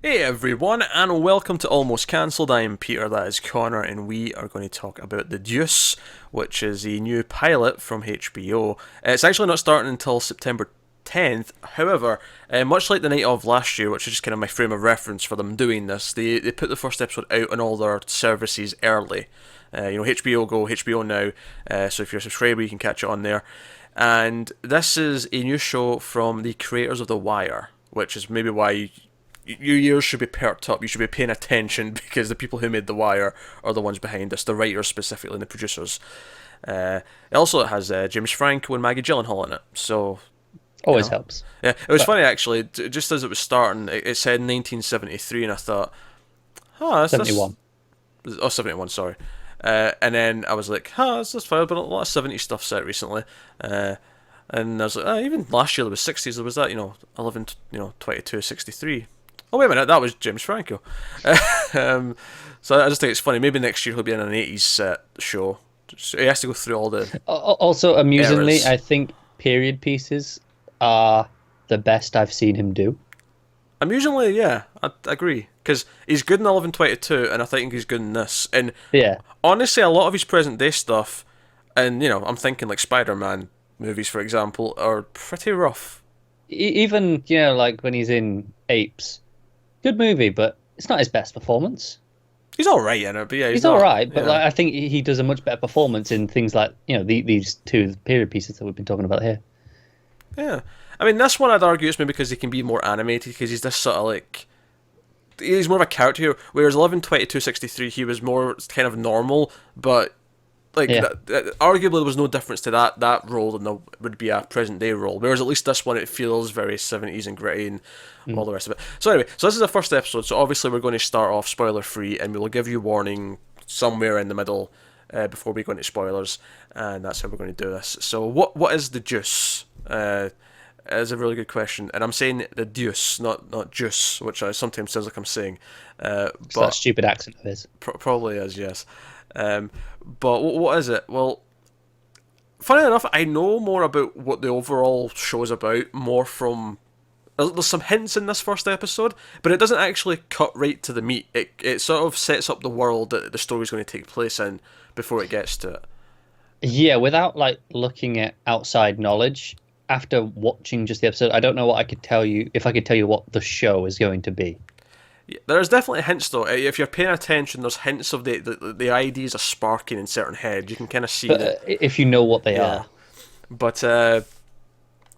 Hey everyone, and welcome to Almost Cancelled. I am Peter, that is Connor, and we are going to talk about The Deuce, which is a new pilot from HBO. It's actually not starting until September 10th. However, much like the night of last year, which is just kind of my frame of reference for them doing this, they put the first episode out on all their services early. HBO Go, HBO Now, so if you're a subscriber, you can catch it on there. And this is a new show from the creators of The Wire, which is maybe why your ears should be perked up. You should be paying attention because the people who made The Wire are the ones behind this, the writers specifically and the producers. It also has James Franco and Maggie Gyllenhaal in it, so Always helps. yeah. It was But funny actually. Just as it was starting, it said 1973, and I thought, oh, that's 71. oh 71, sorry. And then I was like, that's fine. But a lot of 70s stuff set recently. And I was like, even last year there was 60s. There was that, 11, 22, 63. Oh, wait a minute, that was James Franco. um, so I just think it's funny. Maybe next year he'll be in an 80s set show. So he has to go through all the Also, amusingly, eras. I think period pieces are the best I've seen him do. Amusingly, yeah, I agree. Because he's good in 1122, and I think he's good in this. And Yeah. honestly, a lot of his present day stuff, and, I'm thinking like Spider Man movies, for example, are pretty rough. Even, like when he's in Apes, good movie, but it's not his best performance. He's alright in it, but yeah, he's He's all not. right, but Yeah. like I think he does a much better performance in things like, these two period pieces that we've been talking about here. Yeah. I mean, this one I'd argue it's maybe because he can be more animated, because he's this sort of like. He's more of a character here, whereas 11/22/63 he was more kind of normal, but like Yeah. arguably there was no difference to that role than there would be a present day role. Whereas at least this one it feels very 70s and gritty and all Mm. the rest of it. So anyway, so this is the first episode. So obviously we're going to start off spoiler free, and we will give you warning somewhere in the middle before we go into spoilers, and that's how we're going to do this. So what is the juice? Is a really good question, and I'm saying the deuce, not juice, which I sometimes sounds like I'm saying, So that but stupid accent of his. probably is, yes. Um, but what is it? Well, funny enough, I know more about what the overall show is about more from. There's some hints in this first episode, but it doesn't actually cut right to the meat. It sort of sets up the world that the story's going to take place in before it gets to it. Yeah, without like looking at outside knowledge, after watching just the episode, I don't know what I could tell you if I could tell you what the show is going to be. Yeah, there's definitely hints though. If you're paying attention, there's hints of the ideas are sparking in certain heads. You can kind of see But that. if you know what they Yeah, are, but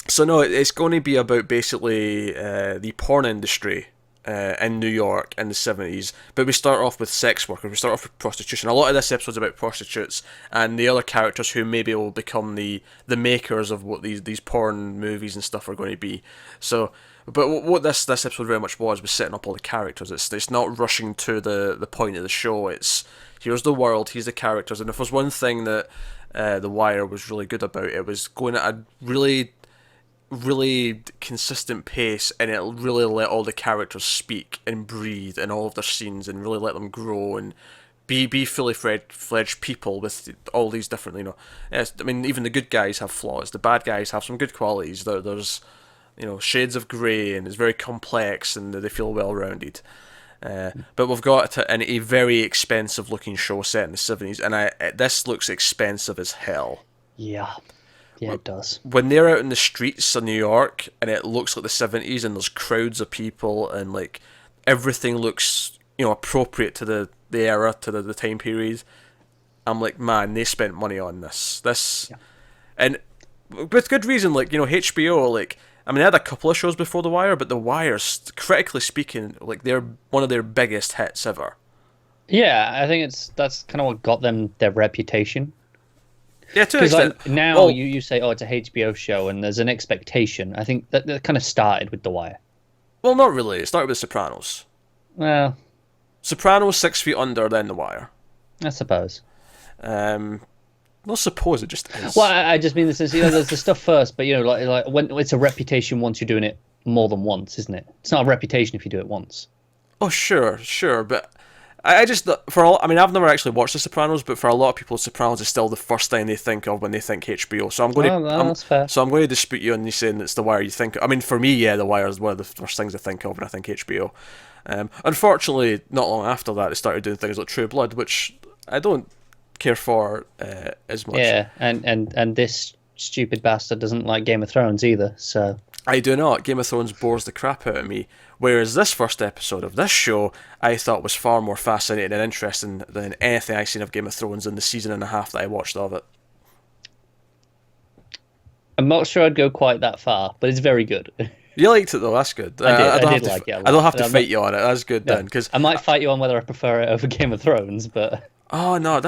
so no, it's going to be about basically the porn industry in New York in the 70s. But we start off with sex workers. We start off with prostitution. A lot of this episode's about prostitutes and the other characters who maybe will become the makers of what these porn movies and stuff are going to be. So, but what this episode very much was setting up all the characters. It's not rushing to the point of the show. It's here's the world, here's the characters, and if there's one thing that The Wire was really good about, it was going at a really consistent pace, and it really let all the characters speak and breathe in all of their scenes and really let them grow and be fully fledged people with all these different, yes, I mean, even the good guys have flaws, the bad guys have some good qualities. There's shades of grey, and it's very complex, and they feel well rounded. But we've got a very expensive looking show set in the 70s, and this looks expensive as hell. yeah, yeah, it does. When they're out in the streets of New York and it looks like the 70s and there's crowds of people and like everything looks appropriate to the era, to the time period, I'm like, man, they spent money on this Yeah. and with good reason. Like, HBO, like, I mean, they had a couple of shows before The Wire, but The Wire's, critically speaking, like, they're one of their biggest hits ever. Yeah, I think that's kind of what got them their reputation. Yeah, to an Because extent. like now Well, you say, oh, it's a HBO show, and there's an expectation. I think that kind of started with The Wire. well, not really. It started with Sopranos. Well, Sopranos, 6 feet under, then The Wire. I suppose. Um, not suppose, it just is. Well, I just mean this is there's the stuff first, but like when it's a reputation once you're doing it more than once, isn't it? It's not a reputation if you do it once. Oh, sure, but I just for all. I mean, I've never actually watched The Sopranos, but for a lot of people, Sopranos is still the first thing they think of when they think HBO. So I'm going Oh, to, no, that's fair. so I'm going to dispute you on you saying it's The Wire. You think? I mean, for me, yeah, The Wire is one of the first things I think of when I think HBO. Unfortunately, not long after that, they started doing things like True Blood, which I don't care for as much. Yeah, and this stupid bastard doesn't like Game of Thrones either. So I do not. Game of Thrones bores the crap out of me. Whereas this first episode of this show, I thought was far more fascinating and interesting than anything I've seen of Game of Thrones in the season and a half that I watched of it. I'm not sure I'd go quite that far, but it's very good. You liked it though, that's good. I did like it a lot. I don't have to fight you on it, that's good then. Cause I might fight you on whether I prefer it over Game of Thrones, but... Oh no,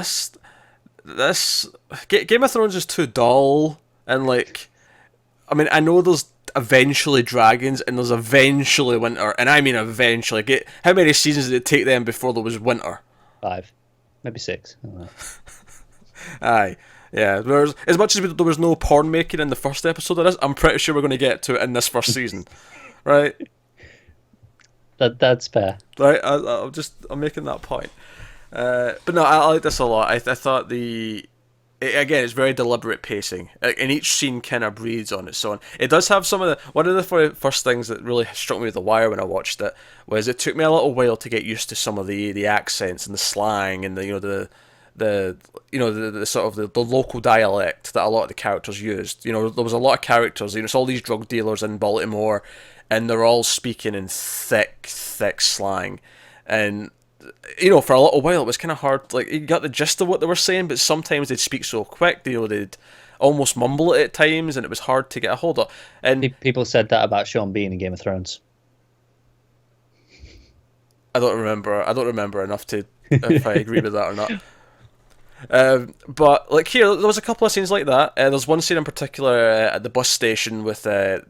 Game of Thrones is too dull, and like, I mean, I know there's eventually dragons and there's eventually winter, and I mean eventually. How many seasons did it take them before there was winter? 5, maybe 6. I don't know. Aye, yeah. There's, as much as there was no porn making in the first episode of this, I'm pretty sure we're going to get to it in this first season, right? That's fair. Right, I'm making that point. But no, I like this a lot. I thought again, it's very deliberate pacing, and each scene kind of breathes on its own. It does have one of the first things that really struck me with The Wire when I watched it was it took me a little while to get used to some of the accents and the slang and the sort of the local dialect that a lot of the characters used. There was a lot of characters. It's all these drug dealers in Baltimore, and they're all speaking in thick slang, and for a little while it was kind of hard. Like, you got the gist of what they were saying, but sometimes they'd speak so quick, they'd almost mumble it at times, and it was hard to get a hold of. And people said that about Sean Bean in Game of Thrones. I don't remember enough to if I agree with that or not. But like here, there was a couple of scenes like that. There's one scene in particular at the bus station with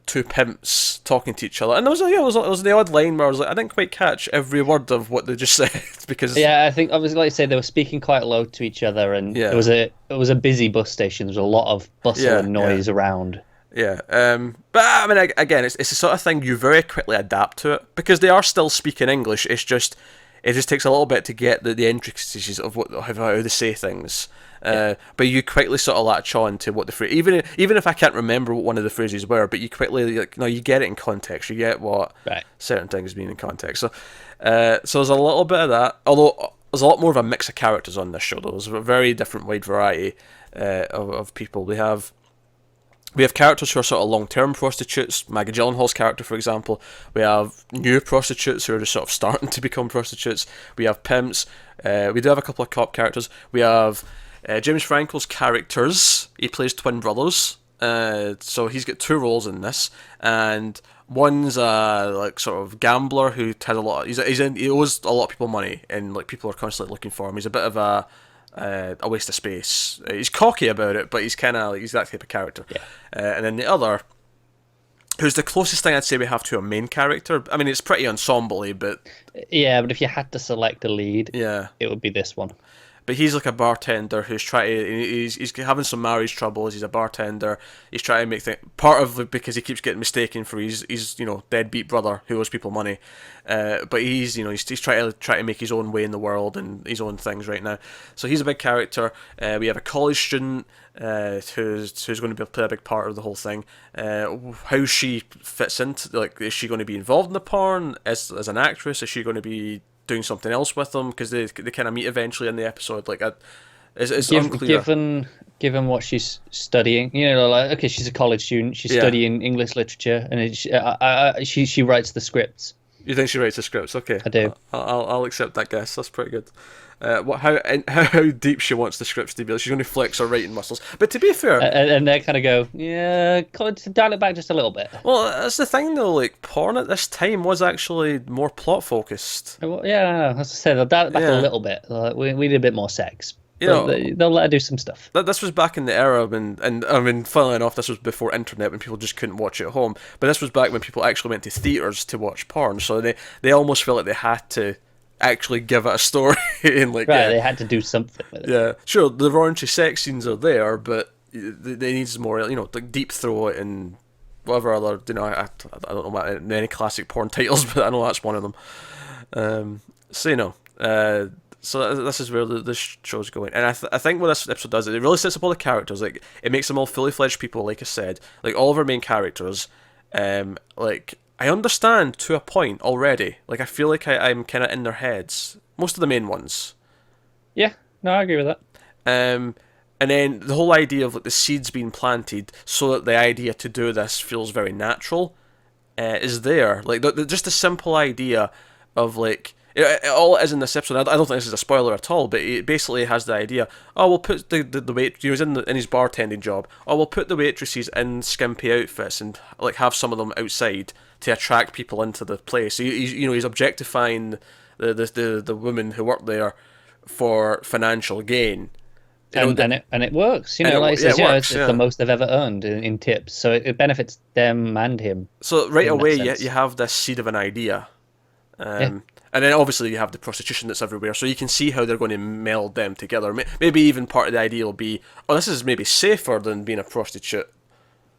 two pimps talking to each other, and there was the odd line where I was like, I didn't quite catch every word of what they just said because I think obviously, like you say, they were speaking quite low to each other, and it was a busy bus station. There was a lot of bustle and noise around. Yeah, but I mean, again, it's the sort of thing you very quickly adapt to it because they are still speaking English. It just takes a little bit to get the intricacies of how they say things. But you quickly sort of latch on to what the phrase, even if I can't remember what one of the phrases were, but you quickly you get it in context. You get what certain things mean in context. So there's a little bit of that. Although there's a lot more of a mix of characters on this show. There's a very different, wide variety of people. We have characters who are sort of long-term prostitutes. Maggie Gyllenhaal's character, for example. We have new prostitutes who are just sort of starting to become prostitutes. We have pimps. We do have a couple of cop characters. We have James Franco's characters. He plays twin brothers. So he's got 2 roles in this. And one's a sort of gambler who has a lot. He owes a lot of people money, and people are constantly looking for him. He's a bit of a waste of space. He's cocky about it, but he's kind of he's that type of character. Yeah. And then the other, who's the closest thing I'd say we have to a main character. I mean, it's pretty ensemble-y, but but if you had to select a lead, it would be this one. But he's like a bartender who's he's having some marriage troubles. He's a bartender. He's trying to make things, part of it because he keeps getting mistaken for his deadbeat brother who owes people money. But he's trying to make his own way in the world and his own things right now. So he's a big character. We have a college student who's going to play a big part of the whole thing. How she fits into, is she going to be involved in the porn as an actress? Is she going to be doing something else with them because they kind of meet eventually in the episode? It's unclear. Given what she's studying, okay, she's a college student. She's studying English literature, and she writes the scripts. You think she writes the scripts? Okay, I do. I'll accept that guess. That's pretty good. How deep she wants the scripts to be? She's going to flex her writing muscles. But to be fair, and they kind of go, dial it back just a little bit. Well, that's the thing though. Porn at this time was actually more plot focused. Well, as I said, they'll dial it back a little bit. We need a bit more sex. They'll let her do some stuff. This was back in the era when, and I mean, funnily enough, this was before internet when people just couldn't watch it at home. But this was back when people actually went to theaters to watch porn, so they almost felt like they had to actually give it a story. And they had to do something with it. Yeah, sure, the raunchy sex scenes are there, but they need more, deep throat and whatever other, I don't know what any classic porn titles, but I know that's one of them. So this is where the show's going, and I think what this episode does is it really sets up all the characters. Like it makes them all fully fledged people. Like I said, like all of our main characters, like I understand to a point already. Like I feel like I'm kind of in their heads. Most of the main ones. Yeah, no, I agree with that. And then the whole idea of like the seeds being planted, so that the idea to do this feels very natural, is there. Like just the simple idea of like. All it is in this episode, I don't think this is a spoiler at all, but it basically has the idea, oh, we'll put the wait, he was in his bartending job, oh, we'll put the waitresses in skimpy outfits and like have some of them outside to attract people into the place. So he's objectifying the women who work there for financial gain. And it works, like it says, it's the most they've ever earned in tips, so it benefits them and him. So right away, you have this seed of an idea. And then obviously you have the prostitution that's everywhere, so you can see how they're going to meld them together. Maybe even part of the idea will be, oh, this is maybe safer than being a prostitute.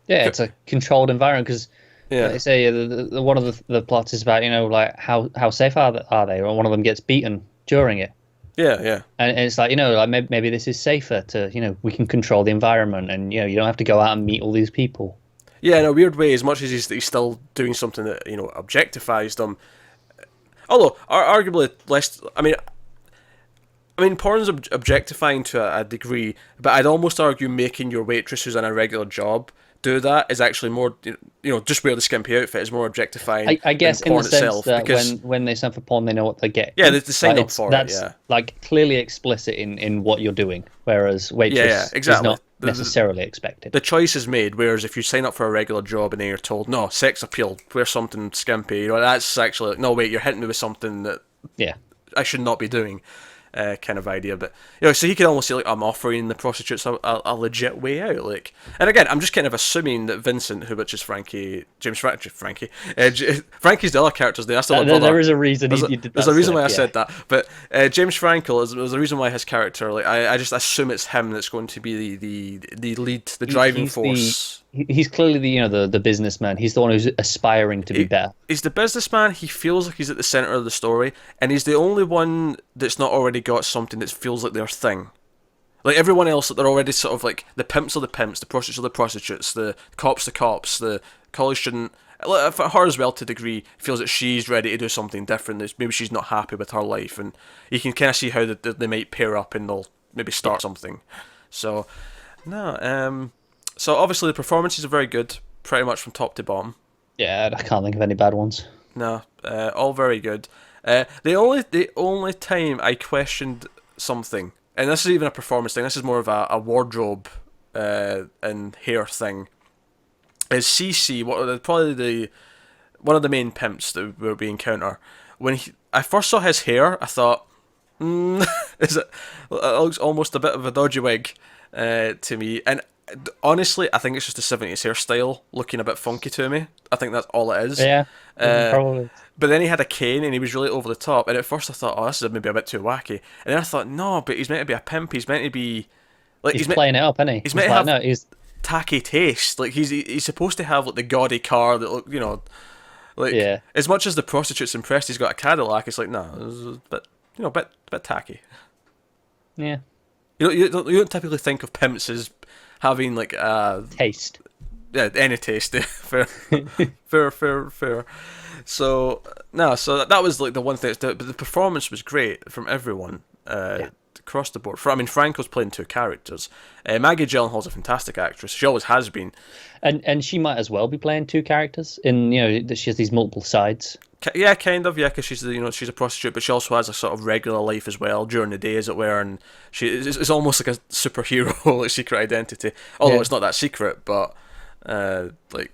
Yeah, it's a controlled environment because, like I say, one of the plots is about like how safe are they? Or one of them gets beaten during it. Yeah. And it's like like maybe this is safer to we can control the environment, and you don't have to go out and meet all these people. Yeah, in a weird way, as much as he's still doing something that objectifies them. Although, arguably less. I mean, porn's objectifying to a degree, but I'd almost argue making your waitress who's in a regular job do that is actually more, just wear the skimpy outfit is more objectifying. I guess than porn in the sense itself, that because when they sign for porn, they know what they get. Yeah, they sign up for it. That's yeah, like clearly explicit in what you're doing, whereas waitress exactly. is not necessarily expected. The choice is made, whereas if you sign up for a regular job and then you're told, no, sex appeal, wear something skimpy, that's actually, no, wait, you're hitting me with something that I should not be doing, kind of idea. But so he could almost say, like, I'm offering the prostitutes a legit way out. Like, and again, I'm just kind of assuming that Vincent, which is Frankie's the other character's name. That's the brother. There is a reason he did that. There's a reason why I said that. But James Franco, there's a reason why his character, like, I just assume it's him that's going to be the lead, the driving force. He's clearly the businessman. He's the one who's aspiring to be better. He's the businessman. He feels like he's at the center of the story, and he's the only one that's not already got something that feels like their thing. Like everyone else, they're already sort of like the pimps are the pimps, the prostitutes are the prostitutes, the cops, the college student. For her as well, to a degree, feels that she's ready to do something different. That maybe she's not happy with her life, and you can kind of see how they might pair up and they'll maybe start something. So, no, So obviously the performances are very good, pretty much from top to bottom. Yeah, I can't think of any bad ones. No, all very good. The only time I questioned something, and this is even a performance thing, this is more of a wardrobe and hair thing, is CC, probably one of the main pimps that we encounter. When I first saw his hair, I thought, it looks almost a bit of a dodgy wig to me, and honestly, I think it's just a 70s hairstyle looking a bit funky to me. I think that's all it is. Yeah, probably. But then he had a cane and he was really over the top. And at first I thought, oh, this is maybe a bit too wacky. And then I thought, no, but he's meant to be a pimp. He's meant to be like he's playing it up, isn't he? He's meant to have tacky taste. Like he's supposed to have like the gaudy car that look, like as much as the prostitute's impressed he's got a Cadillac. It's like no, it's a bit tacky. Yeah. You don't typically think of pimps as having like taste. Yeah, any taste. fair. So that was like the one thing. But the performance was great from everyone across the board. Franco's playing two characters. Maggie Gyllenhaal's a fantastic actress. She always has been. And she might as well be playing two characters. That she has these multiple sides. Yeah, kind of. Yeah, because she's she's a prostitute, but she also has a sort of regular life as well during the day, as it were. And it's almost like a superhero, like secret identity. Although it's not that secret, but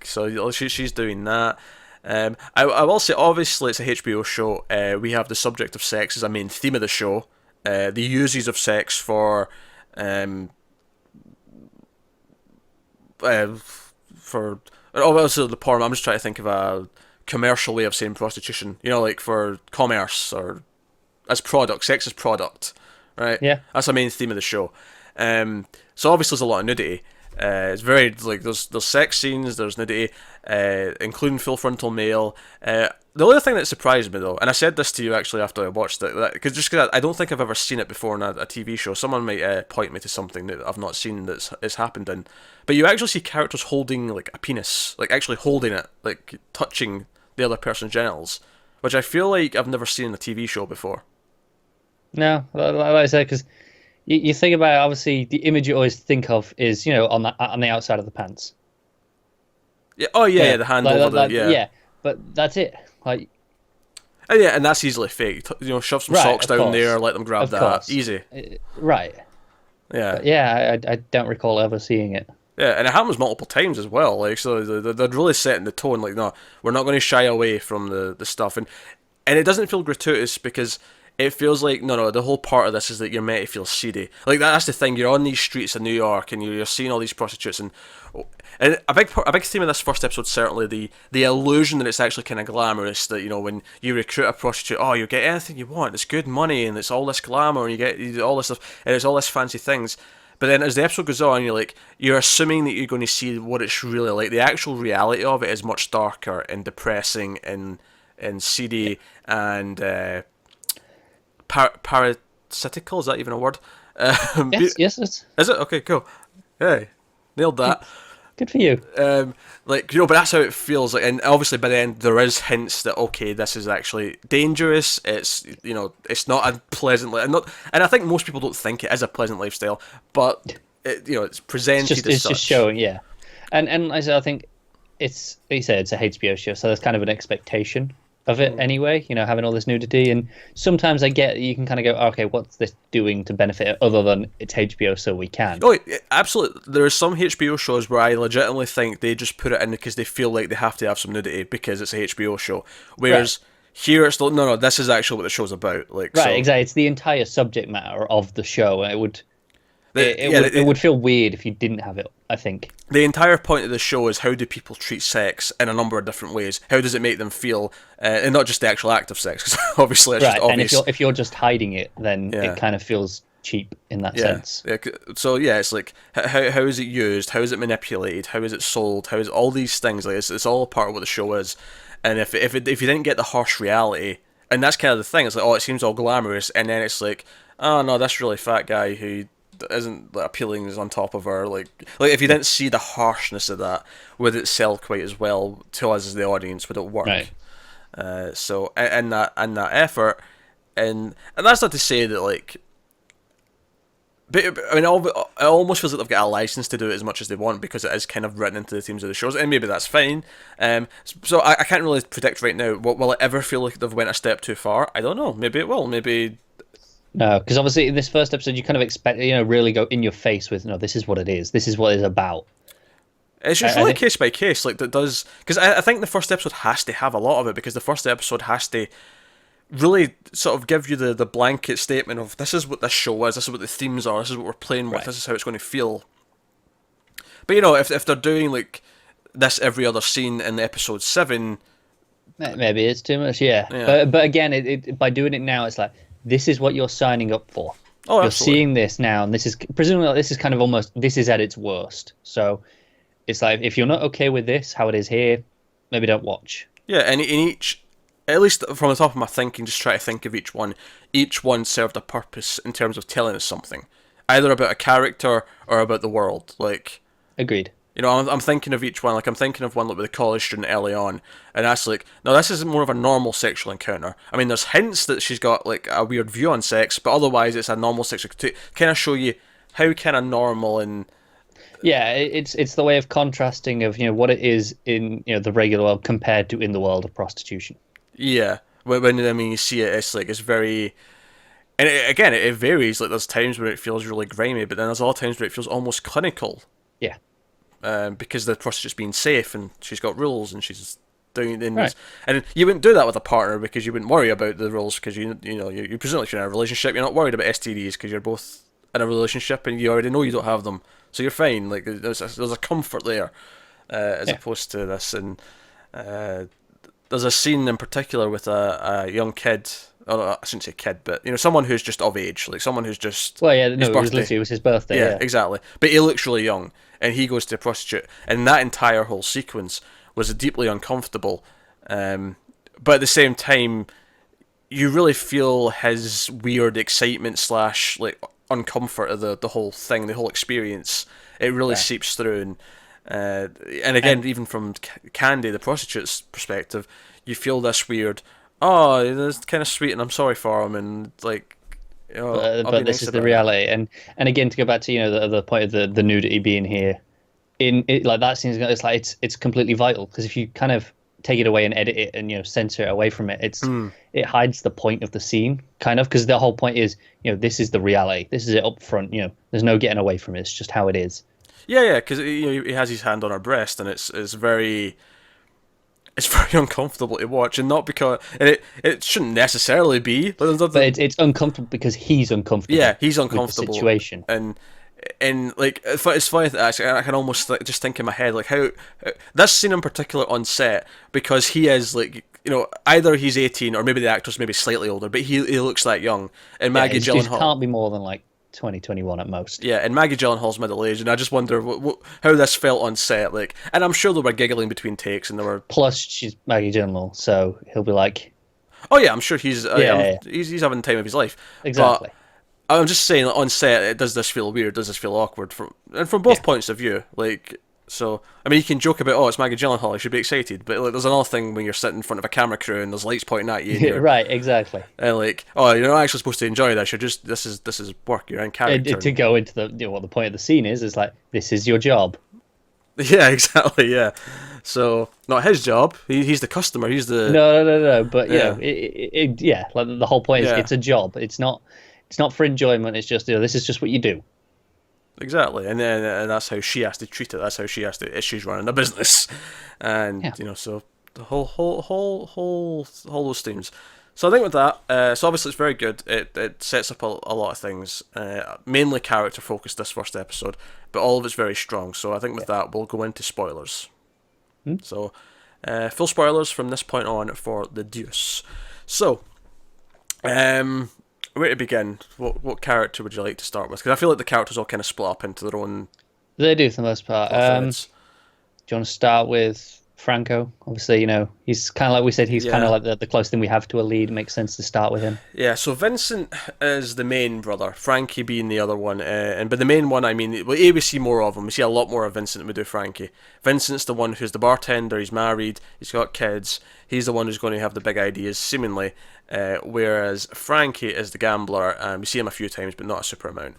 she's doing that. I will say, obviously, it's a HBO show. We have the subject of sex as a main theme of the show. The uses of sex for obviously the porn. I'm just trying to think of a commercial way of saying prostitution. Like for commerce or as product. Sex as product, right? Yeah, that's the main theme of the show. So obviously there's a lot of nudity. It's very like there's sex scenes, there's nudity, including full frontal male. The only thing that surprised me though, and I said this to you actually after I watched it, because I don't think I've ever seen it before in a TV show. Someone might point me to something that I've not seen that's happened in, but you actually see characters holding like a penis, like actually holding it, like touching the other person's genitals, which I feel like I've never seen in a TV show before. No, like I said, because you think about it, obviously the image you always think of is on the outside of the pants. Yeah. Oh yeah, the hand over the yeah. But that's it. Like. Oh, yeah, and that's easily faked. Shove some socks down there, let them grab that. Easy. Right. Yeah. But yeah, I don't recall ever seeing it. Yeah, and it happens multiple times as well. Like, so they're really setting the tone. Like, no, we're not going to shy away from the stuff, and it doesn't feel gratuitous because it feels like no. The whole part of this is that you're meant to feel seedy. Like that's the thing. You're on these streets of New York, and you're seeing all these prostitutes, and a big theme of this first episode certainly the illusion that it's actually kind of glamorous. That when you recruit a prostitute, oh, you get anything you want. It's good money, and it's all this glamour, and you get all this stuff, and it's all this fancy things. But then as the episode goes on, you're assuming that you're going to see what it's really like. The actual reality of it is much darker and depressing and seedy and parasitical. Is that even a word? Yes, it's. Is it? Okay, cool. Hey, nailed that. Good for you. But that's how it feels. Like, and obviously by the end there is hints that okay, this is actually dangerous. It's it's not a pleasant and I think most people don't think it is a pleasant lifestyle, but it's presented as such. Just showing, yeah. And I think it's he said it's a HBO show, so there's kind of an expectation of it anyway. Having all this nudity, and sometimes I get you can kind of go, okay, what's this doing to benefit it other than it's HBO, so we can. Oh, absolutely. There are some HBO shows where I legitimately think they just put it in because they feel like they have to have some nudity because it's a HBO show. Whereas here it's no, this is actually what the show's about. Like, right, exactly. It's the entire subject matter of the show, and it would feel weird if you didn't have it, I think. The entire point of the show is how do people treat sex in a number of different ways? How does it make them feel? And not just the actual act of sex, because obviously it's just obvious. And if you're just hiding it, then it kind of feels cheap in that sense. Yeah. So it's like how is it used? How is it manipulated? How is it sold? How is all these things? Like it's all a part of what the show is. And if you didn't get the harsh reality, and that's kind of the thing, it's like it seems all glamorous, and then it's like oh no, this really fat guy who isn't appealing is on top of her. Like if you didn't see the harshness of that, would it sell quite as well to us as the audience? Would it work? Right. So in that effort, and that's not to say that but I mean, it almost feels like they've got a license to do it as much as they want because it is kind of written into the themes of the shows, and maybe that's fine. So I can't really predict right now. Will it ever feel like they've went a step too far? I don't know. Maybe it will. Maybe. No, because obviously in this first episode you kind of expect really go in your face with no, this is what it is. This is what it's about. It's just really case by case, like that does because I think the first episode has to have a lot of it because the first episode has to really sort of give you the blanket statement of this is what this show is, this is what the themes are, this is what we're playing with, this is how it's going to feel. But if they're doing like this every other scene in episode 7, maybe it's too much, yeah. But again, it by doing it now, it's like this is what you're signing up for. Oh, you're absolutely. seeing this now, and this is presumably this is kind of almost this is at its worst. So it's like if you're not okay with this, how it is here, maybe don't watch. Yeah, and in each, at least from the top of my thinking, just try to think of each one. Each one served a purpose in terms of telling us something, either about a character or about the world. Like, agreed. I'm thinking of each one. Like I'm thinking of one like with a college student early on, and that's like, no, this is more of a normal sexual encounter. I mean, there's hints that she's got like a weird view on sex, but otherwise it's a normal sexual to kind of show you how kind of normal and. Yeah, it's the way of contrasting of what it is in the regular world compared to in the world of prostitution. Yeah, when you see it, it's like it's very, and it varies. Like there's times where it feels really grimy, but then there's other times where it feels almost clinical. Yeah. Because the prostitute's being safe and she's got rules and she's doing things, right. And you wouldn't do that with a partner because you wouldn't worry about the rules because you presumably if you're in a relationship, you're not worried about STDs because you're both in a relationship and you already know you don't have them, so you're fine. Like there's a comfort there, as opposed to this. And there's a scene in particular with a young kid I shouldn't say kid, but someone who's just of age, like someone who's just Well, yeah, his no, birthday. it was his birthday. Yeah, Yeah. exactly. But he looks really young, and he goes to a prostitute, and that entire whole sequence was deeply uncomfortable. But at the same time, you really feel his weird excitement slash like uncomfort of the whole thing, the whole experience. It really Right. seeps through, and again, even from Candy, the prostitute's perspective, you feel this weird. Oh, it's kind of sweet, and I'm sorry for him, and like, I'll be But this nice is the about it. reality, and again to go back to the point of the nudity being here in it, like that scene, it's like it's completely vital, because if you kind of take it away and edit it and censor it away from it, it hides the point of the scene, kind of, because the whole point is this is the reality, this is it up front, there's no getting away from it, it's just how it is. Yeah, because he has his hand on her breast, and it's very uncomfortable to watch, and not because it shouldn't necessarily be. There's But nothing. it's uncomfortable because he's uncomfortable Yeah, he's with the uncomfortable, situation. and like it's funny that actually I can almost like, just think in my head like how this scene in particular on set, because he is like either he's 18 or maybe the actor's maybe slightly older, but he looks that young, and Yeah, Maggie he Gyllenhaal. can't be more than like 2021 at most. Yeah, and Maggie Gyllenhaal's middle aged, and I just wonder how this felt on set. Like, and I'm sure they were giggling between takes, and there were. Plus, she's Maggie Gyllenhaal, so he'll be like, Oh yeah, I'm sure he's yeah. he's having the time of his life. Exactly. But I'm just saying on set, does this feel weird? Does this feel awkward? From both Yeah. points of view, like. So, I mean, you can joke about, it's Maggie Gyllenhaal, you should be excited, but like, there's another thing when you're sitting in front of a camera crew and there's lights pointing at you, and you're Right, exactly. like, oh, you're not actually supposed to enjoy this. You're just this is work. You're in character. To go into what the point of the scene is like, this is your job. Yeah, exactly. Yeah. So, not his job. He's the customer. He's the No. But Yeah. yeah, like the whole point is Yeah. it's a job. It's not for enjoyment. It's just this is just what you do. Exactly, and then that's how she has to treat it. That's how she has to. She's running a business, and Yeah. so the whole those themes. So I think with that, so obviously it's very good. It sets up a lot of things, mainly character focused this first episode, but all of it's very strong. So I think with that we'll go into spoilers. So, full spoilers from this point on for the Deuce. So, where to begin? What character would you like to start with? Because I feel like the characters all kind of split up into their own They do for the most part. threads. Do you want to start with Franco? Obviously, he's kind of like we said. He's kind Yeah. of like the closest thing we have to a lead. It makes sense to start with him. Yeah, so Vincent is the main brother, Frankie being the other one, but the main one, I mean, we see more of him. We see a lot more of Vincent than we do Frankie. Vincent's the one who's the bartender. He's married. He's got kids. He's the one who's going to have the big ideas, seemingly. Whereas Frankie is the gambler, and we see him a few times, but not a super amount.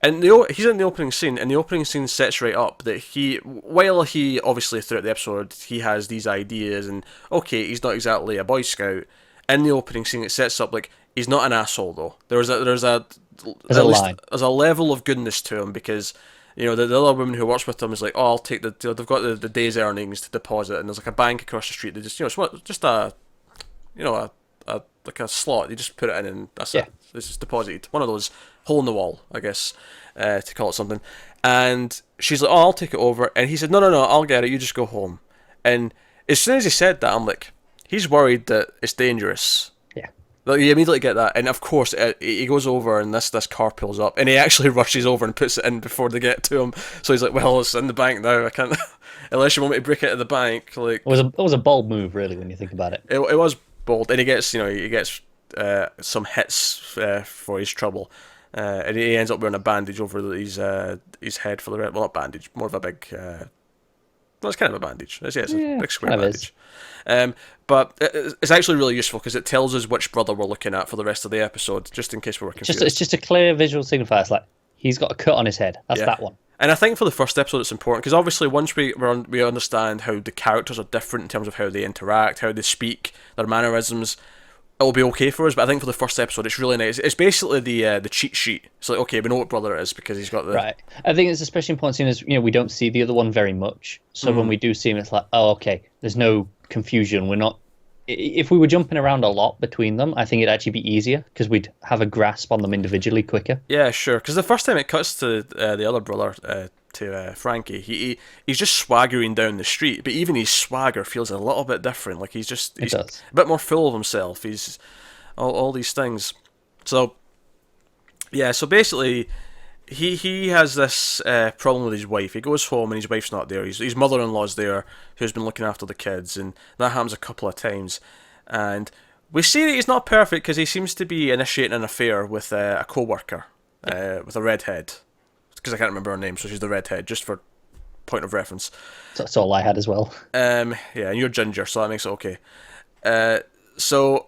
And he's in the opening scene, and the opening scene sets right up that while he obviously throughout the episode he has these ideas, and okay, he's not exactly a Boy Scout. In the opening scene, it sets up like he's not an asshole though. There's a line. there's a level of goodness to him, because the other woman who works with him is like, oh, I'll take they've got the day's earnings to deposit, and there's like a bank across the street. They just it's just a like a slot. You just put it in and that's Yeah. it. It's just deposited. One of those hole in the wall, I guess, to call it something. And she's like, oh, I'll take it over. And he said, no, I'll get it. You just go home. And as soon as he said that, I'm like, he's worried that it's dangerous. Yeah. Like, you immediately get that. And of course, he goes over and this car pulls up. And he actually rushes over and puts it in before they get to him. So he's like, well, it's in the bank now. I can't, unless you want me to break it at the bank. Like, It was a bold move, really, when you think about it. it was bold, and he gets some hits for his trouble, and he ends up wearing a bandage over his head for the rest. Well, not bandage, more of a big. Well, it's kind of a bandage. It's a big square kind of bandage. But it's actually really useful because it tells us which brother we're looking at for the rest of the episode, just in case we're confused. It's just a clear visual signifier. It's like he's got a cut on his head. That's that one. And I think for the first episode it's important because obviously once we understand how the characters are different in terms of how they interact, how they speak, their mannerisms, it'll be okay for us. But I think for the first episode it's really nice. It's basically the cheat sheet. It's like, okay, we know what brother it is because he's got the... Right. I think it's especially important seeing as we don't see the other one very much. So when we do see him, it's like, oh, okay, there's no confusion. We're not... If we were jumping around a lot between them, I think it'd actually be easier because we'd have a grasp on them individually quicker. Yeah, sure. Because the first time it cuts to the other brother, to Frankie, he's just swaggering down the street, but even his swagger feels a little bit different. Like he's It does. a bit more full of himself. all these things. So yeah, so basically he has this problem with his wife. He goes home and his wife's not there. His mother-in-law's there, who's been looking after the kids, and that happens a couple of times. And we see that he's not perfect because he seems to be initiating an affair with a co-worker, with a redhead. Because I can't remember her name, so she's the redhead, just for point of reference. That's all I had as well. Yeah, and you're ginger, so that makes it okay. So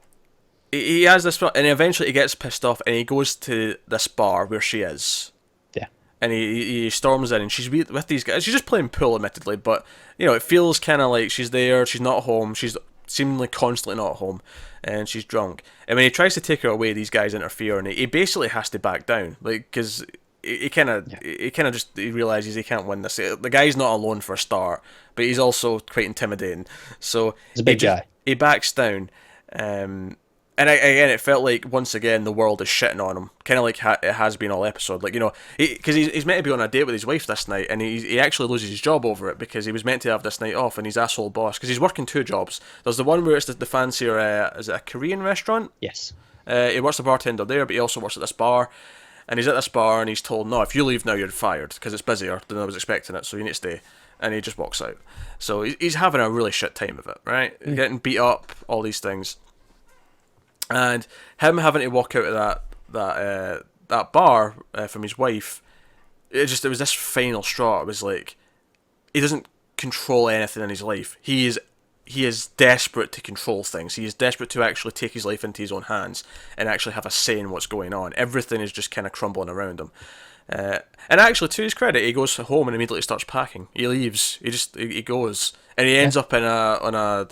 he has this, and eventually he gets pissed off, and he goes to this bar where she is. Yeah. And he storms in, and she's with these guys. She's just playing pool, admittedly, but it feels kind of like she's there. She's not home. She's seemingly constantly not home, and she's drunk. And when he tries to take her away, these guys interfere, and he basically has to back down, like, because he realizes he can't win this. The guy's not alone for a start, but he's also quite intimidating. So he's a big guy. He backs down, and again, it felt like once again the world is shitting on him, kind of like it has been all episode. Like, because he's meant to be on a date with his wife this night, and he actually loses his job over it because he was meant to have this night off, and his asshole boss, because he's working 2 jobs. There's the one where it's the fancier, is it a Korean restaurant? Yes. He works the bartender there, but he also works at this bar. And he's at this bar, and he's told, no, if you leave now, you're fired, because it's busier than I was expecting it, so you need to stay. And he just walks out. So he's having a really shit time of it, right? Getting beat up, all these things. And him having to walk out of that bar from his wife, it was this final straw. It was like, he doesn't control anything in his life. He is desperate to control things. He is desperate to actually take his life into his own hands and actually have a say in what's going on. Everything is just kind of crumbling around him. And actually, to his credit, he goes home and immediately starts packing. He leaves. He goes, and he ends up on a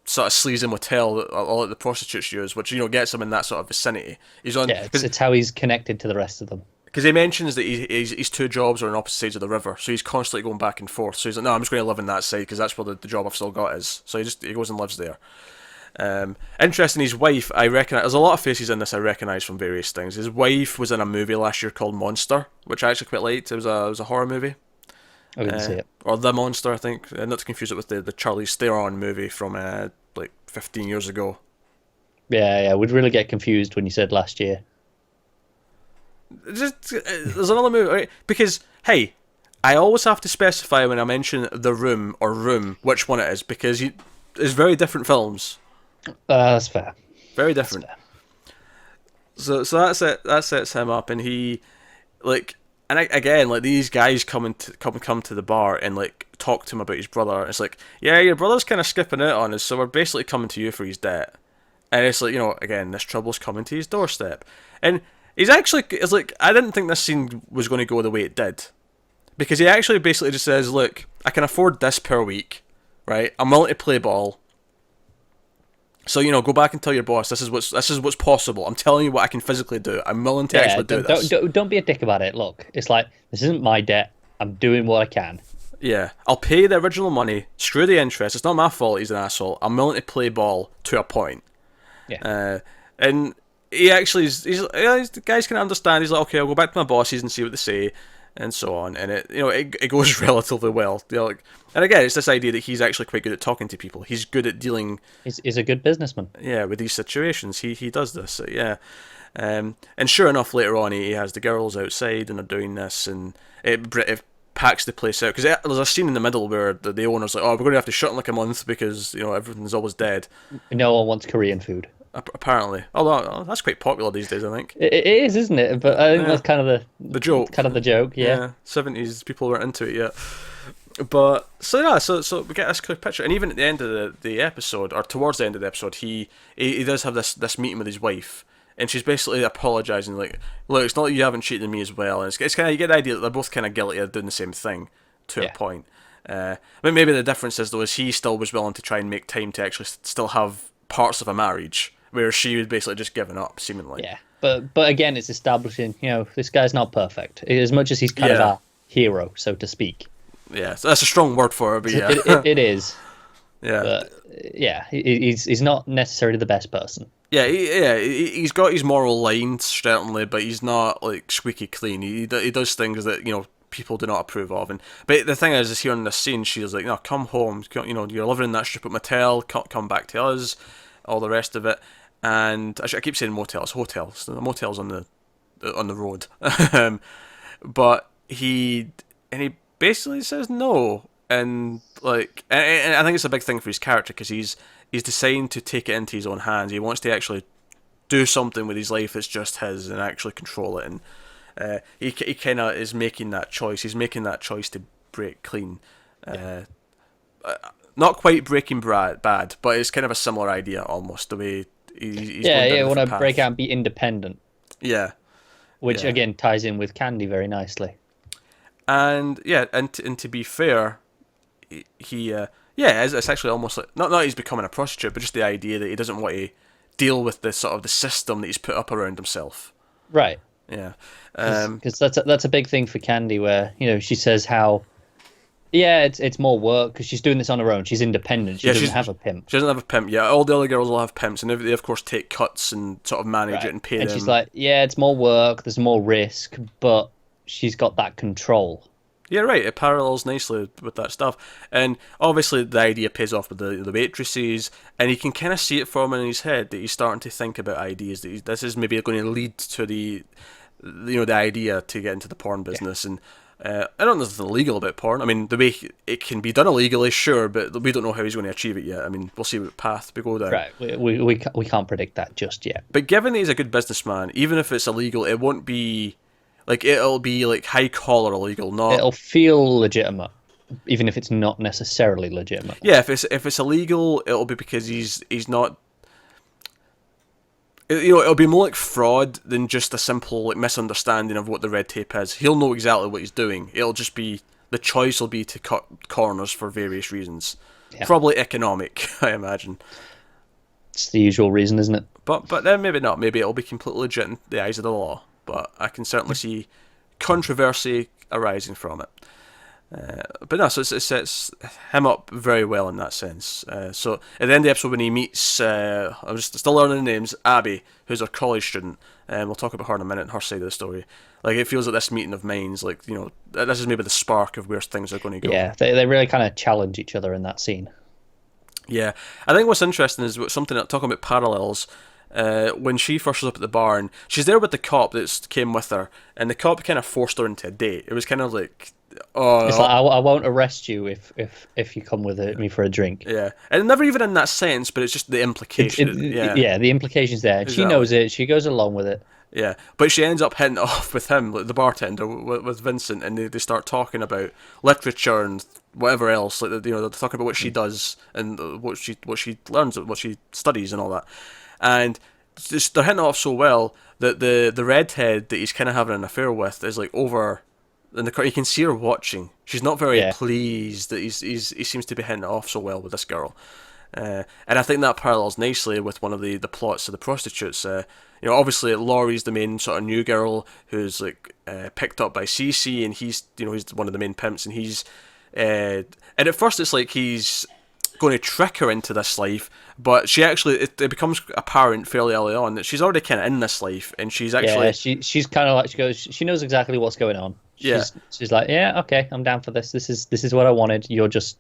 sort of sleazy motel that all the prostitutes use, which gets him in that sort of vicinity. He's on. Yeah, it's how he's connected to the rest of them. Because he mentions that his 2 jobs are on opposite sides of the river, so he's constantly going back and forth. So he's like, no, I'm just going to live on that side because that's where the job I've still got is. So he goes and lives there. Interesting, his wife, I recognise, there's a lot of faces in this I recognise from various things. His wife was in a movie last year called Monster, which I actually quite liked. It was a horror movie. I didn't see it. Or The Monster, I think. Not to confuse it with the Charlize Theron movie from like 15 years ago. Yeah, we'd really get confused when you said last year. There's another movie, right? Because, hey, I always have to specify when I mention The Room or Room which one it is, because it's very different films. That's fair. Very different. So that's it. That sets him up, and he, like, and again, like, these guys come to the bar and like talk to him about his brother. It's like, yeah, your brother's kind of skipping out on us, so we're basically coming to you for his debt. And it's like, again, this trouble's coming to his doorstep, and it's like, I didn't think this scene was going to go the way it did, because he actually basically just says, look, I can afford this per week, right? I'm willing to play ball. So, go back and tell your boss, this is what's possible. I'm telling you what I can physically do. I'm willing to actually do this. Don't be a dick about it. Look, it's like, this isn't my debt. I'm doing what I can. Yeah, I'll pay the original money. Screw the interest. It's not my fault he's an asshole. I'm willing to play ball to a point. Yeah. And he actually the guys can understand. He's like, okay, I'll go back to my bosses and see what they say, and so on. And it goes relatively well. And again, it's this idea that he's actually quite good at talking to people. He's good at dealing. He's a good businessman. Yeah, with these situations, he does this. So, yeah. And sure enough, later on, he has the girls outside and they're doing this, and it packs the place out, because there's a scene in the middle where the owner's like, oh, we're going to have to shut in like a month because everything's always dead. No one wants Korean food. Apparently, although that's quite popular these days, I think. It is, isn't it? But I think that's kind of the joke. Kind of the joke, yeah. 70s people weren't into it yet. But so we get this clear picture, and even at the end of the episode, or towards the end of the episode, he does have this meeting with his wife, and she's basically apologising, like, look, it's not that you haven't cheated on me as well, and it's kind of, you get the idea that they're both kind of guilty of doing the same thing to a point. But maybe the difference is, though, is he still was willing to try and make time to actually still have parts of a marriage, where she was basically just giving up, seemingly. Yeah, but again, it's establishing, this guy's not perfect, as much as he's kind of a hero, so to speak. Yeah, so that's a strong word for her, but yeah. It is. Yeah. But, yeah, he's not necessarily the best person. Yeah, he's got his moral lines, certainly, but he's not, like, squeaky clean. He does things that, people do not approve of. But the thing is here in this scene, she's like, no, come home. You're living in that stupid motel. Come back to us. All the rest of it. and I keep saying motels, hotels. The motel's on the road, but he basically says no, and and I think it's a big thing for his character because he's deciding to take it into his own hands. He wants to actually do something with his life that's just his and actually control it. And he kind of is making that choice. He's making that choice to break clean. Not quite Breaking Bad, but it's kind of a similar idea almost. The way he's going down a want to different path. break out and be independent. Yeah, which yeah. again ties in with Candy very nicely. And to be fair, it's actually almost like not he's becoming a prostitute, but just the idea that he doesn't want to deal with the sort of the system that he's put up around himself. Right. Yeah. Because that's a big thing for Candy, where she says how, it's more work because she's doing this on her own. She's independent. She doesn't have a pimp. She doesn't have a pimp. Yeah, all the other girls will have pimps, and they of course take cuts and sort of manage it and pay them. And she's like, it's more work. There's more risk, but she's got that control. Yeah, right. It parallels nicely with that stuff, and obviously the idea pays off with the waitresses, and he can kind of see it for him in his head that he's starting to think about ideas that this is maybe going to lead to the idea to get into the porn business. And I don't know if there's illegal about porn. I mean, the way it can be done illegally, sure, but we don't know how he's going to achieve it yet. I mean, we'll see what path we go down. Right, we can't predict that just yet. But given that he's a good businessman, even if it's illegal, it won't be. It'll be high collar illegal, not. It'll feel legitimate, even if it's not necessarily legitimate. Yeah, if it's illegal, it'll be because he's not. It'll be more like fraud than just a simple misunderstanding of what the red tape is. He'll know exactly what he's doing. It'll just be the choice will be to cut corners for various reasons, probably economic, I imagine. It's the usual reason, isn't it? But then maybe not. Maybe it'll be completely legit in the eyes of the law. But I can certainly see controversy arising from it. But no, so it sets him up very well in that sense. So at the end of the episode, when he meets, I'm just still learning the names, Abby, who's a college student, and we'll talk about her in a minute and her side of the story. It feels like this meeting of minds, this is maybe the spark of where things are going to go. Yeah, they really kind of challenge each other in that scene. Yeah, I think what's interesting is talking about parallels. When she first was up at the bar, and she's there with the cop that came with her, and the cop kind of forced her into a date. It was kind of like, it's like, I won't arrest you if you come with me for a drink. Yeah, and never even in that sense, but it's just the implication. The implication's there. Exactly. She knows it. She goes along with it. Yeah, but she ends up hitting it off with him, the bartender, with Vincent, and they start talking about literature and whatever else. They're talking about what she does and what she learns, what she studies, and all that. And they're hitting it off so well that the redhead that he's kind of having an affair with is over in the car. You can see her watching. She's not very pleased that he seems to be hitting it off so well with this girl. And I think that parallels nicely with one of the plots of the prostitutes. Obviously Laurie's the main sort of new girl who's picked up by Cece, and he's one of the main pimps, and he's and at first it's like he's going to trick her into this life, but she actually it becomes apparent fairly early on that she's already kind of in this life, and she's actually she's kind of like she knows exactly what's going on. She's like, yeah, okay, I'm down for this. This is what I wanted. You're just,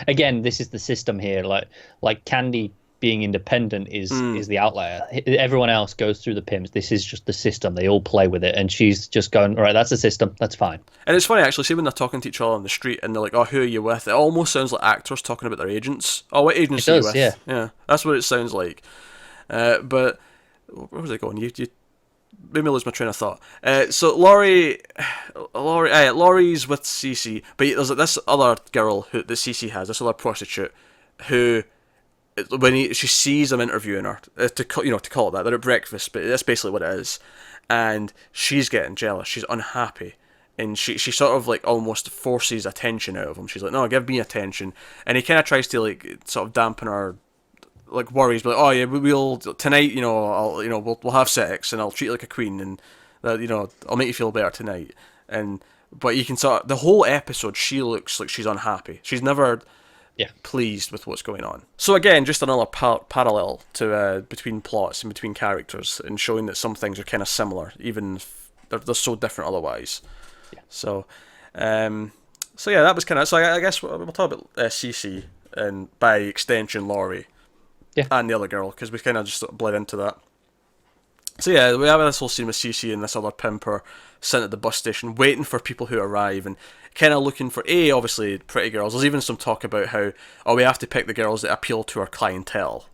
again, this is the system here. Like Candy being independent is the outlier. Everyone else goes through the pimps. This is just the system. They all play with it, and she's just going, all right, that's the system. That's fine. And it's funny actually. See when they're talking to each other on the street, and they're like, "Oh, who are you with?" It almost sounds like actors talking about their agents. Oh, what agency are you with? Yeah, that's what it sounds like. But where was I going? You made me lose my train of thought. So Laurie's with Cece, but there's this other girl that Cece has, this other prostitute, who, when she sees him interviewing her, to call it that, they're at breakfast, but that's basically what it is, and she's getting jealous, she's unhappy, and she sort of almost forces attention out of him. She's like, no, give me attention, and he kind of tries to sort of dampen her worries, but oh yeah, we'll tonight, we'll have sex, and I'll treat you like a queen, and I'll make you feel better tonight, but you can the whole episode she looks like she's unhappy. She's never pleased with what's going on. So again, just another parallel to between plots and between characters, and showing that some things are kind of similar, even if they're so different otherwise. Yeah. So that was kind of. So I guess we'll talk about Cece, and by extension Laurie. Yeah. and the other girl, because we kind of just sort of bled into that. So yeah, we have this whole scene with Cece and this other pimper sitting at the bus station waiting for people who arrive and kind of looking for, obviously pretty girls. There's even some talk about how, we have to pick the girls that appeal to our clientele.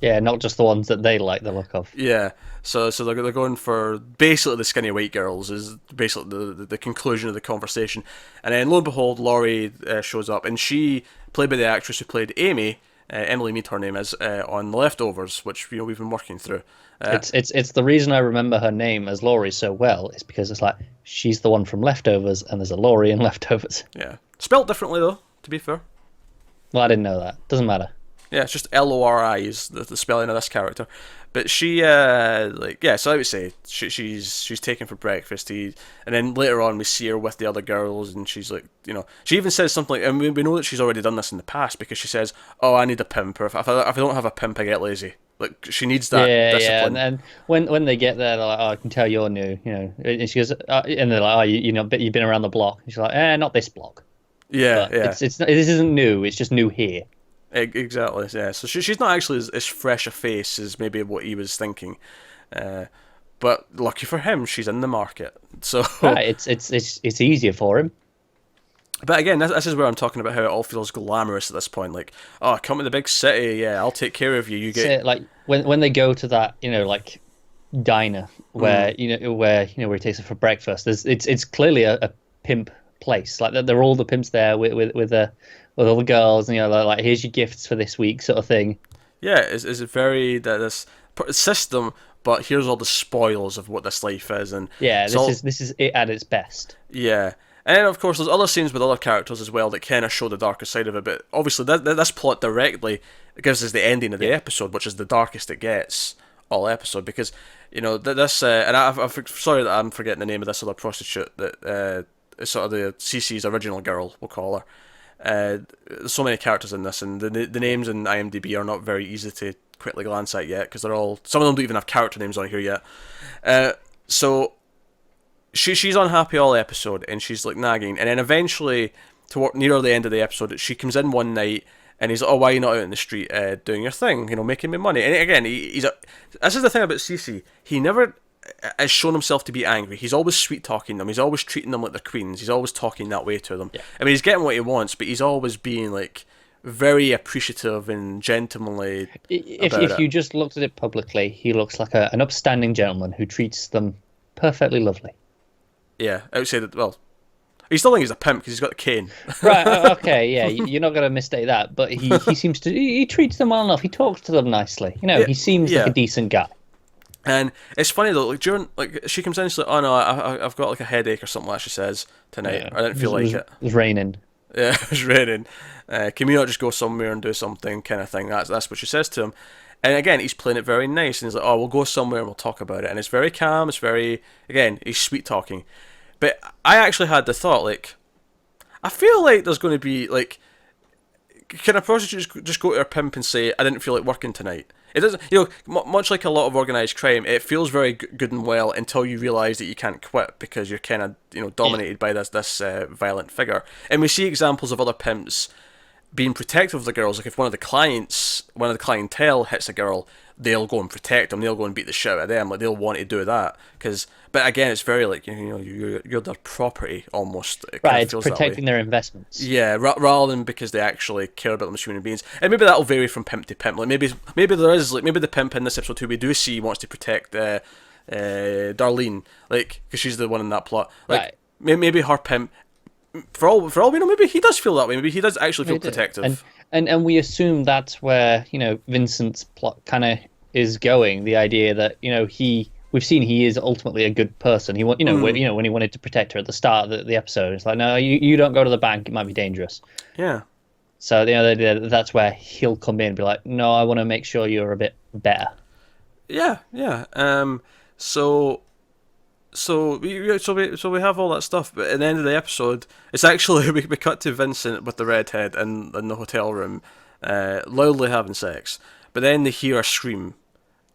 Yeah, not just the ones that they like the look of. Yeah, so they're going for basically the skinny white girls is basically the conclusion of the conversation. And then lo and behold, Laurie shows up, and she, played by the actress who played Amy, Emily Mead her name is, on The Leftovers, which we've been working through. It's the reason I remember her name as Laurie so well is because it's like she's the one from Leftovers, and there's a Laurie in Leftovers. Yeah, spelt differently though, to be fair. Well, I didn't know that. Doesn't matter. Yeah, it's just Lori is the spelling of this character. But she, so I would say she's taken for breakfast. And then later on we see her with the other girls, and she's like, she even says something like, and we know that she's already done this in the past because she says, "Oh, I need a pimp. Or if I don't have a pimp, I get lazy." Like she needs that discipline. Yeah, and when they get there, they're like, "Oh, I can tell you're new," And she goes, and they're like, "Oh, you've been around the block." And she's like, not this block." Yeah, but yeah. This isn't new. It's just new here. Exactly, yeah. So she's not actually as fresh a face as maybe what he was thinking, but lucky for him, she's in the market. So right, it's easier for him. But again, this is where I'm talking about how it all feels glamorous at this point. Like, oh, come to the big city, yeah, I'll take care of you. You get like when they go to that, like diner where where he takes her for breakfast. It's clearly a pimp place. Like they're all the pimps there with all the girls, and like here's your gifts for this week, sort of thing. Yeah, it's very this system, but here's all the spoils of what this life is, and yeah, this is it at its best. Yeah. And of course, there's other scenes with other characters as well that kind of show the darker side of it. But obviously, this plot directly gives us the ending of the episode, which is the darkest it gets all episode. Because this, and I'm sorry that I'm forgetting the name of this other prostitute that is sort of the CC's original girl, we'll call her. There's so many characters in this, and the names in IMDb are not very easy to quickly glance at yet because some of them don't even have character names on here yet. So. She's unhappy all episode, and she's like nagging, and then eventually, near the end of the episode, she comes in one night, and he's like, "Oh, why are you not out in the street doing your thing? Making me money." And again, this is the thing about Cece. He never has shown himself to be angry. He's always sweet talking them. He's always treating them like they're queens. He's always talking that way to them. Yeah. I mean, he's getting what he wants, but he's always being like very appreciative and gentlemanly. If you just looked at it publicly, he looks like an upstanding gentleman who treats them perfectly lovely. Yeah, I would say that, well, he still thinks he's a pimp because he's got a cane. Right, okay, yeah, you're not going to mistake that, but he seems to, he treats them well enough, he talks to them nicely, he seems like a decent guy. And it's funny though, like during, she comes in and she's like, "Oh no, I've got like a headache or something like she says tonight. Yeah, I didn't feel like it. It was raining. Yeah, it was raining. Can we not just go somewhere and do something kind of thing?" That's what she says to him. And again, he's playing it very nice, and he's like, "Oh, we'll go somewhere and we'll talk about it." And it's very calm, it's very, again, he's sweet talking. But I actually had the thought, like, I feel like there's going to be, like, can a prostitute just go to her pimp and say, "I didn't feel like working tonight"? It doesn't, much like a lot of organised crime, it feels very good and well until you realise that you can't quit because you're kind of, dominated by this violent figure. And we see examples of other pimps being protective of the girls. Like if one of the clientele hits a girl, they'll go and protect them. They'll go and beat the shit out of them. Like they'll want to do that but again, it's very like you're their property almost. Right, it's protecting their investments. Yeah, rather than because they actually care about them as human beings. And maybe that'll vary from pimp to pimp. Like maybe there is maybe the pimp in this episode too we do see wants to protect Darlene, like because she's the one in that plot. Like right. Maybe her pimp. For all we know, maybe he does feel that way. Maybe he does actually feel protective. And we assume that's where Vincent's plot kind of is going. The idea that we've seen he is ultimately a good person. He when he wanted to protect her at the start of the episode, it's like, no, you don't go to the bank. It might be dangerous. Yeah. So that's where he'll come in and be like, no, I want to make sure you're a bit better. Yeah. So we have all that stuff, but at the end of the episode, it's actually we cut to Vincent with the redhead in the hotel room, loudly having sex. But then they hear a scream,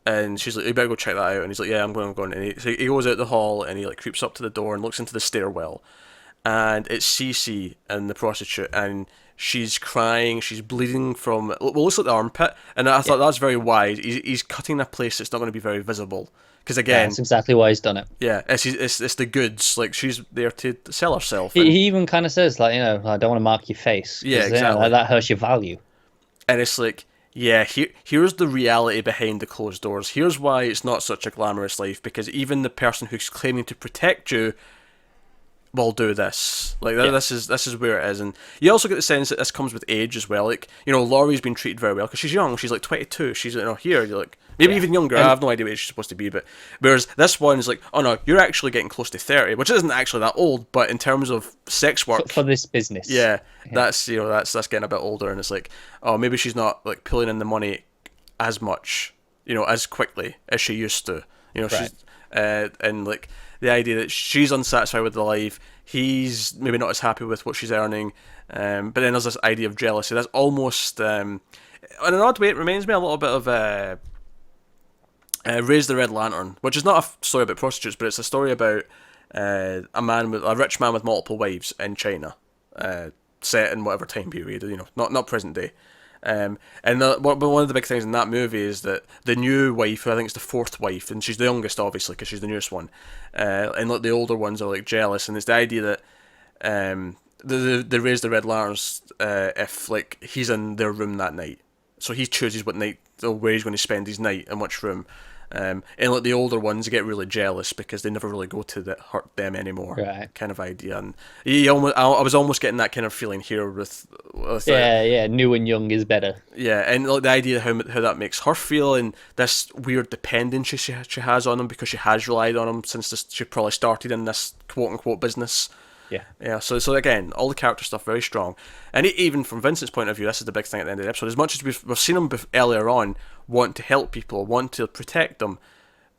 and she's like, "You better go check that out." And he's like, "Yeah, I'm going." And he goes out the hall and he like creeps up to the door and looks into the stairwell, and it's Cece and the prostitute, and she's crying, she's bleeding from, well, it looks like the armpit, and I thought that's very wise. He's cutting a place that's not going to be very visible. Because again, that's exactly why he's done it. yeah, it's the goods. Like, she's there to sell herself. He even kind of says, like, I don't want to mark your face. Yeah, exactly. That hurts your value. And it's like, yeah, here's the reality behind the closed doors. Here's why it's not such a glamorous life, because even the person who's claiming to protect you will do this. Like, this is where it is. And you also get the sense that this comes with age as well. Like, Laurie's been treated very well because she's young. She's like 22. She's, here, you're like, maybe even younger. I have no idea what age she's supposed to be. But whereas this one is like, oh no, you're actually getting close to 30, which isn't actually that old, but in terms of sex work for this business, that's that's getting a bit older. And it's like, oh, maybe she's not like pulling in the money as much, as quickly as she used to. She's and like the idea that she's unsatisfied with the life, he's maybe not as happy with what she's earning, but then there's this idea of jealousy. That's almost, in an odd way, it reminds me a little bit of Raise the Red Lantern, which is not a story about prostitutes, but it's a story about a rich man with multiple wives in China, set in whatever time period, not present day. And one of the big things in that movie is that the new wife, who I think is the fourth wife, and she's the youngest obviously because she's the newest one, and like the older ones are like jealous, and it's the idea that they raise the Red Lanterns if like he's in their room that night, so he chooses what night or where he's going to spend his night and which room. And like the older ones get really jealous because they never really go to hurt them anymore, kind of idea. And I was almost getting that kind of feeling here with new and young is better. Yeah, and like the idea how that makes her feel, and this weird dependence she has on him because she has relied on him since she probably started in this quote unquote business. Yeah. So again, all the character stuff very strong, and even from Vincent's point of view, this is the big thing at the end of the episode. As much as we've seen him earlier on want to help people, want to protect them,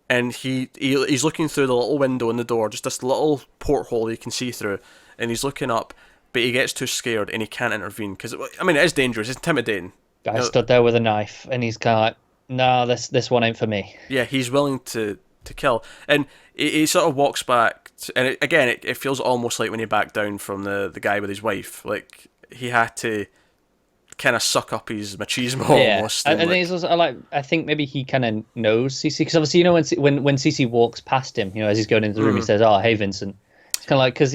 and he's looking through the little window in the door, just this little porthole you can see through, and he's looking up, but he gets too scared and he can't intervene because it is dangerous, it's intimidating. Guy stood there with a knife, and he's kind of like, no, this one ain't for me. Yeah, he's willing to kill, and he sort of walks back. And it feels almost like when he backed down from the guy with his wife, like he had to kind of suck up his machismo almost. And then he's also I think maybe he kind of knows CC, because obviously when CC walks past him, as he's going into the room, he says, "Oh, hey, Vincent." It's kind of like because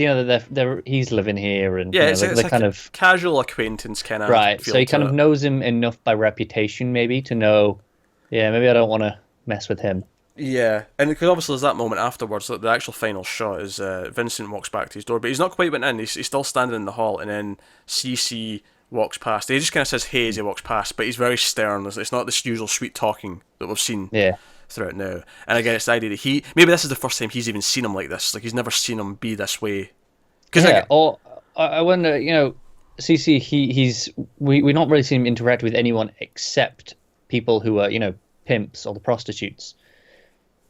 he's living here, and it's they're like kind of casual acquaintance kind of right. So he kind of knows him enough by reputation, maybe to know, maybe I don't want to mess with him. Yeah, and because obviously there's that moment afterwards, like the actual final shot is Vincent walks back to his door, but he's not quite went in, he's still standing in the hall, and then CC walks past. He just kind of says hey as he walks past, but he's very stern. It's not this usual sweet talking that we've seen throughout now. And again, it's the idea that maybe this is the first time he's even seen him like this, like he's never seen him be this way. Or I wonder, CC, we not really seen him interact with anyone except people who are, pimps or the prostitutes.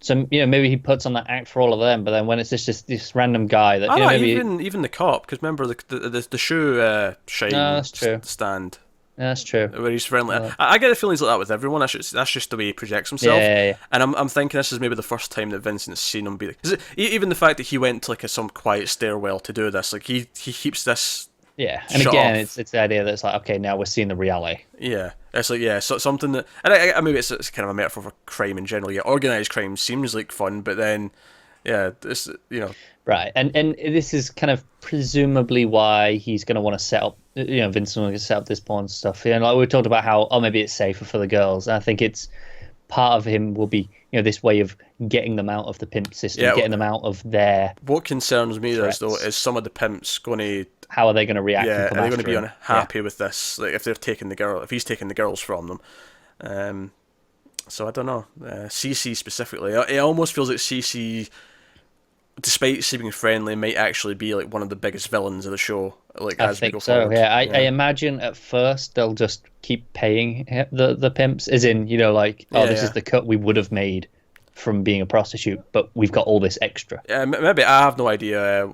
So maybe he puts on that act for all of them, but then when it's just this random guy that maybe even the cop, because remember the shoe shine stand. Yeah, that's true. Where he's friendly. I get the feelings like that with everyone. That's just the way he projects himself. Yeah. And I'm thinking this is maybe the first time that Vincent's seen him be like. Even the fact that he went to like some quiet stairwell to do this, like he keeps this. Yeah, and again, it's the idea that it's like, okay, now we're seeing the reality. Yeah, it's like so something that, and I maybe it's kind of a metaphor for crime in general. Yeah, organized crime seems like fun, but then, this right, and this is kind of presumably why he's going to want to set up, Vincent will set up this porn stuff. Like we talked about how maybe it's safer for the girls. And I think it's part of him will be this way of getting them out of the pimp system, getting them out of their. What concerns me though is some of the pimps going to. How are they going to react? Yeah, are they going to be unhappy with this? Like if he's taking the girls from them. So I don't know. CC specifically, it almost feels like CC, despite seeming friendly, might actually be like one of the biggest villains of the show. Like as we go forward. Yeah, I imagine at first they'll just keep paying the pimps, as in this is the cut we would have made from being a prostitute, but we've got all this extra. Yeah, maybe I have no idea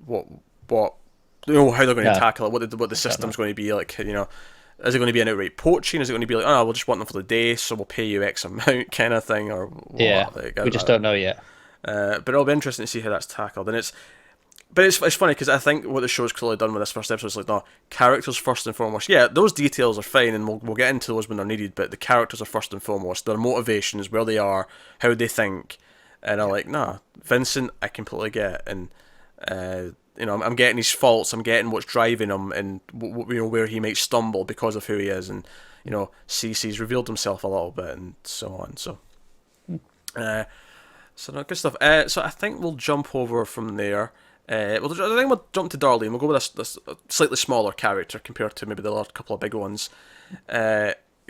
what. How they're going to tackle it, what the system's going to be like, is it going to be an outright poaching, is it going to be like, we'll just want them for the day, so we'll pay you X amount kind of thing, or what? We just don't know yet. But it'll be interesting to see how that's tackled, and it's But it's funny because I think what the show's clearly done with this first episode is like, no, characters first and foremost. Yeah, those details are fine, and we'll get into those when they're needed. But the characters are first and foremost. Their motivations, where they are, how they think, and I'm like, nah, Vincent, I completely get, and I'm getting his faults, I'm getting what's driving him, and where he might stumble because of who he is, and Cece's revealed himself a little bit, and so on. So, no, good stuff. So I think we'll jump over from there. I think we'll jump to Darlene. We'll go with this slightly smaller character compared to maybe the other couple of big ones.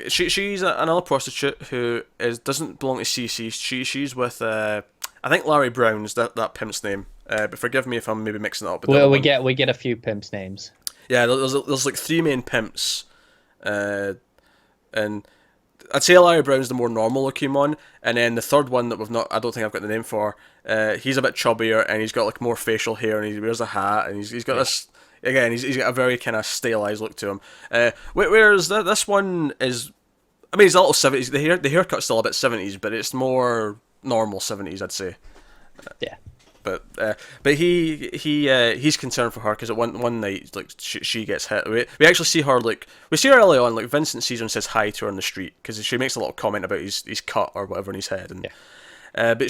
She's another prostitute who doesn't belong to CC. She's with I think Larry Brown's that pimp's name. But forgive me if I'm maybe mixing it up. Well, we get a few pimps' names. Yeah, there's like 3 main pimps, and I'd say Larry Brown's the more normal looking one, and then the third one that I don't think I've got the name for. He's a bit chubbier, and he's got like more facial hair, and he wears a hat, and he's got this. Again, he's got a very kind of stylized look to him. Whereas this one is, I mean, he's a little 70s. The haircut's still a bit 70s, but it's more normal 70s, I'd say. Yeah. But he's concerned for her because at one night, like, she gets hit. We actually see her, like, we see her early on, like, Vincent sees her and says hi to her on the street because she makes a little comment about his cut or whatever in his head, and but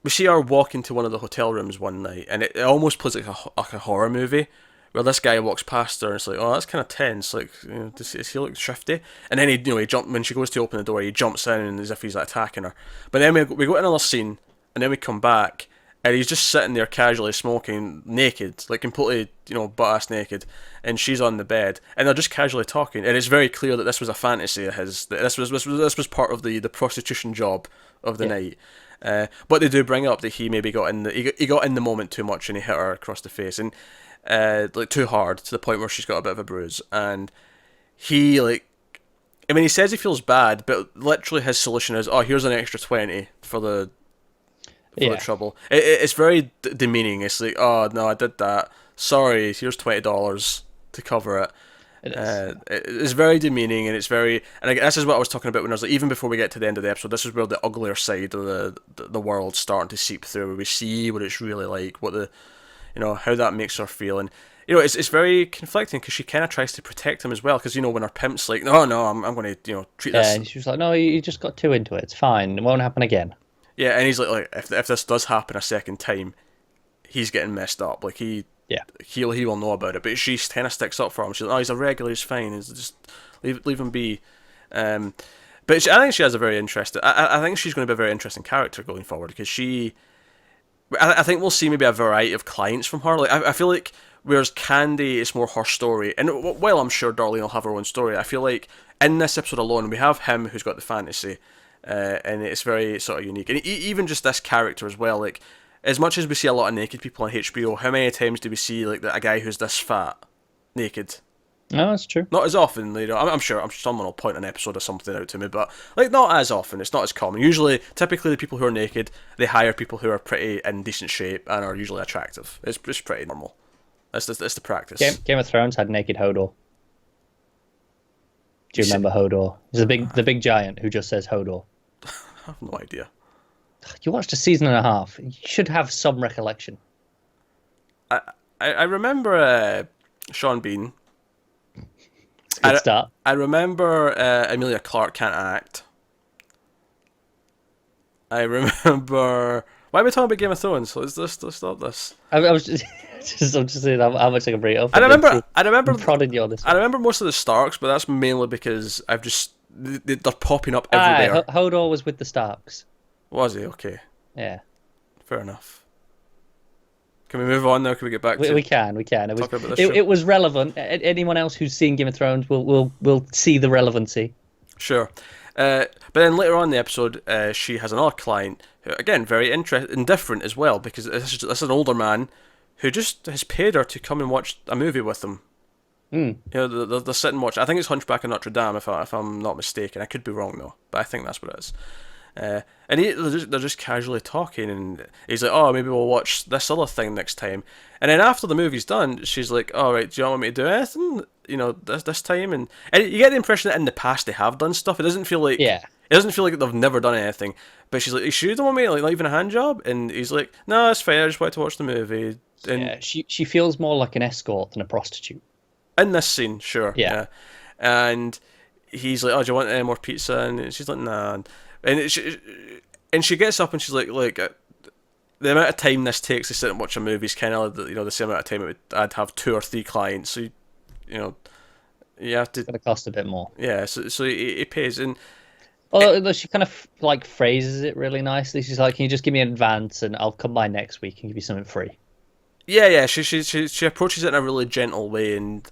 we see her walk into one of the hotel rooms one night, and it almost plays like a horror movie where this guy walks past her and it's like, oh, that's kind of tense, like, does he look shifty? And then he jump when she goes to open the door, he jumps in and as if he's like, attacking her. But then we go to another scene. And then we come back, and he's just sitting there casually smoking, naked, like completely, butt-ass naked, and she's on the bed, and they're just casually talking, and it's very clear that this was a fantasy of his, that this was part of the prostitution job of the night. But they do bring up that he maybe got in the moment too much, and he hit her across the face, and like too hard to the point where she's got a bit of a bruise, and he he says he feels bad, but literally his solution is, oh, here's an extra 20 for the trouble. It's very demeaning. It's like, oh no, I did that. Sorry, here's $20 to cover it. It's very demeaning, and it's very. And this is what I was talking about when I was like, even before we get to the end of the episode, this is where the uglier side of the world's starting to seep through. Where we see what it's really like, what how that makes her feel, and it's very conflicting because she kind of tries to protect him as well. Because when her pimp's like, no, I'm going to treat this. Yeah, and she was like, no, you just got too into it. It's fine. It won't happen again. Yeah, and he's like if this does happen a second time, he's getting messed up. Like he will know about it. But she kind of sticks up for him. She's like, oh, he's a regular, he's fine. He's just leave him be. But I think she has a very interesting. I think she's going to be a very interesting character going forward because I think we'll see maybe a variety of clients from her. Like I feel like whereas Candy is more her story, and while I'm sure Darlene will have her own story, I feel like in this episode alone we have him who's got the fantasy. And it's very sort of unique, and even just this character as well. Like, as much as we see a lot of naked people on HBO, how many times do we see like a guy who's this fat naked? No, that's true. Not as often. I'm sure someone will point an episode or something out to me, but like not as often. It's not as common. Typically, the people who are naked, they hire people who are pretty in decent shape and are usually attractive. It's just pretty normal. That's the practice. Game of Thrones had naked Hodor. Do you remember Hodor? He's the big giant who just says Hodor. I have no idea. You watched a season and a half. You should have some recollection. I remember Sean Bean. Good start. I remember Emilia Clarke can't act. I remember. Why are we talking about Game of Thrones? Let's stop this. I was I'm just saying how much I can bring it up. I remember prodding you on this. I remember most of the Starks, but that's mainly because they're popping up everywhere. Hodor was with the Starks. Was he? Okay. Yeah. Fair enough. Can we move on now? Can we get back to? We can. It was relevant. Anyone else who's seen Game of Thrones will see the relevancy. Sure. But then later on in the episode, she has another client who, again, very indifferent as well, because this is an older man who just has paid her to come and watch a movie with them. They're sitting and watch. I think it's Hunchback of Notre Dame, if I'm not mistaken. I could be wrong though, but I think that's what it is. And they're just casually talking, and he's like, "Oh, maybe we'll watch this other thing next time." And then after the movie's done, she's like, "All right, do you want me to do anything? This time?" And you get the impression that in the past they have done stuff. It doesn't feel like It doesn't feel like they've never done anything. But she's like, "You sure you don't want me, like, not even a hand job?" And he's like, "No, it's fine. I just want to watch the movie." And Yeah, she feels more like an escort than a prostitute. in this scene, sure, Yeah. And he's like, "Oh, do you want any more pizza?" And she's like, "Nah." And she gets up and she's like, "Look, the amount of time this takes to sit and watch a movie is kind of, the same amount of time I'd have 2 or 3 clients. So, you have to." It's gonna cost a bit more. Yeah, so he pays. And Although she kind of like phrases it really nicely. She's like, "Can you just give me an advance and I'll come by next week and give you something free?" yeah, she approaches it in a really gentle way, and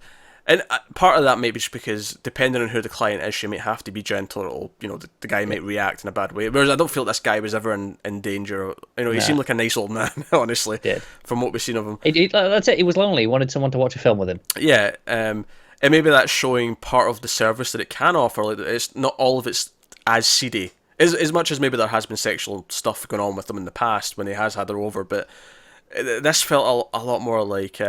part of that may be just because depending on who the client is, she might have to be gentle, or the guy might react in a bad way. Whereas I don't feel this guy was ever in danger. He seemed like a nice old man, honestly. Did. From what we've seen of him. That's it. He was lonely. He wanted someone to watch a film with him. Yeah, and maybe that's showing part of the service that it can offer. Like, it's not all of it's as seedy. As much as maybe there has been sexual stuff going on with them in the past when he has had her over, but this felt a lot more like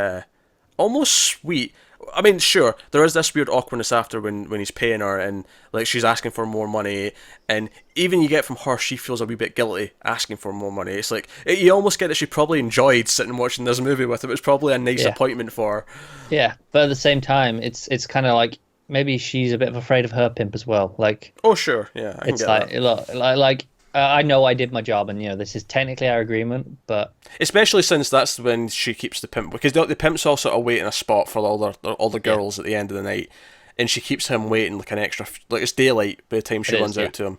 almost sweet. I mean, sure, there is this weird awkwardness after when he's paying her, and like she's asking for more money, and even you get from her, she feels a wee bit guilty asking for more money. It's like you almost get that she probably enjoyed sitting and watching this movie with him. It was probably a nice appointment for her. Yeah, but at the same time, it's kind of like maybe she's a bit afraid of her pimp as well. Like, oh sure, yeah, I can it's get like that. look, like I know I did my job, and this is technically our agreement, but Especially since that's when she keeps the pimp, because the pimp's also awaiting a spot for all the girls at the end of the night, and she keeps him waiting like an extra, like it's daylight by the time she runs out to him,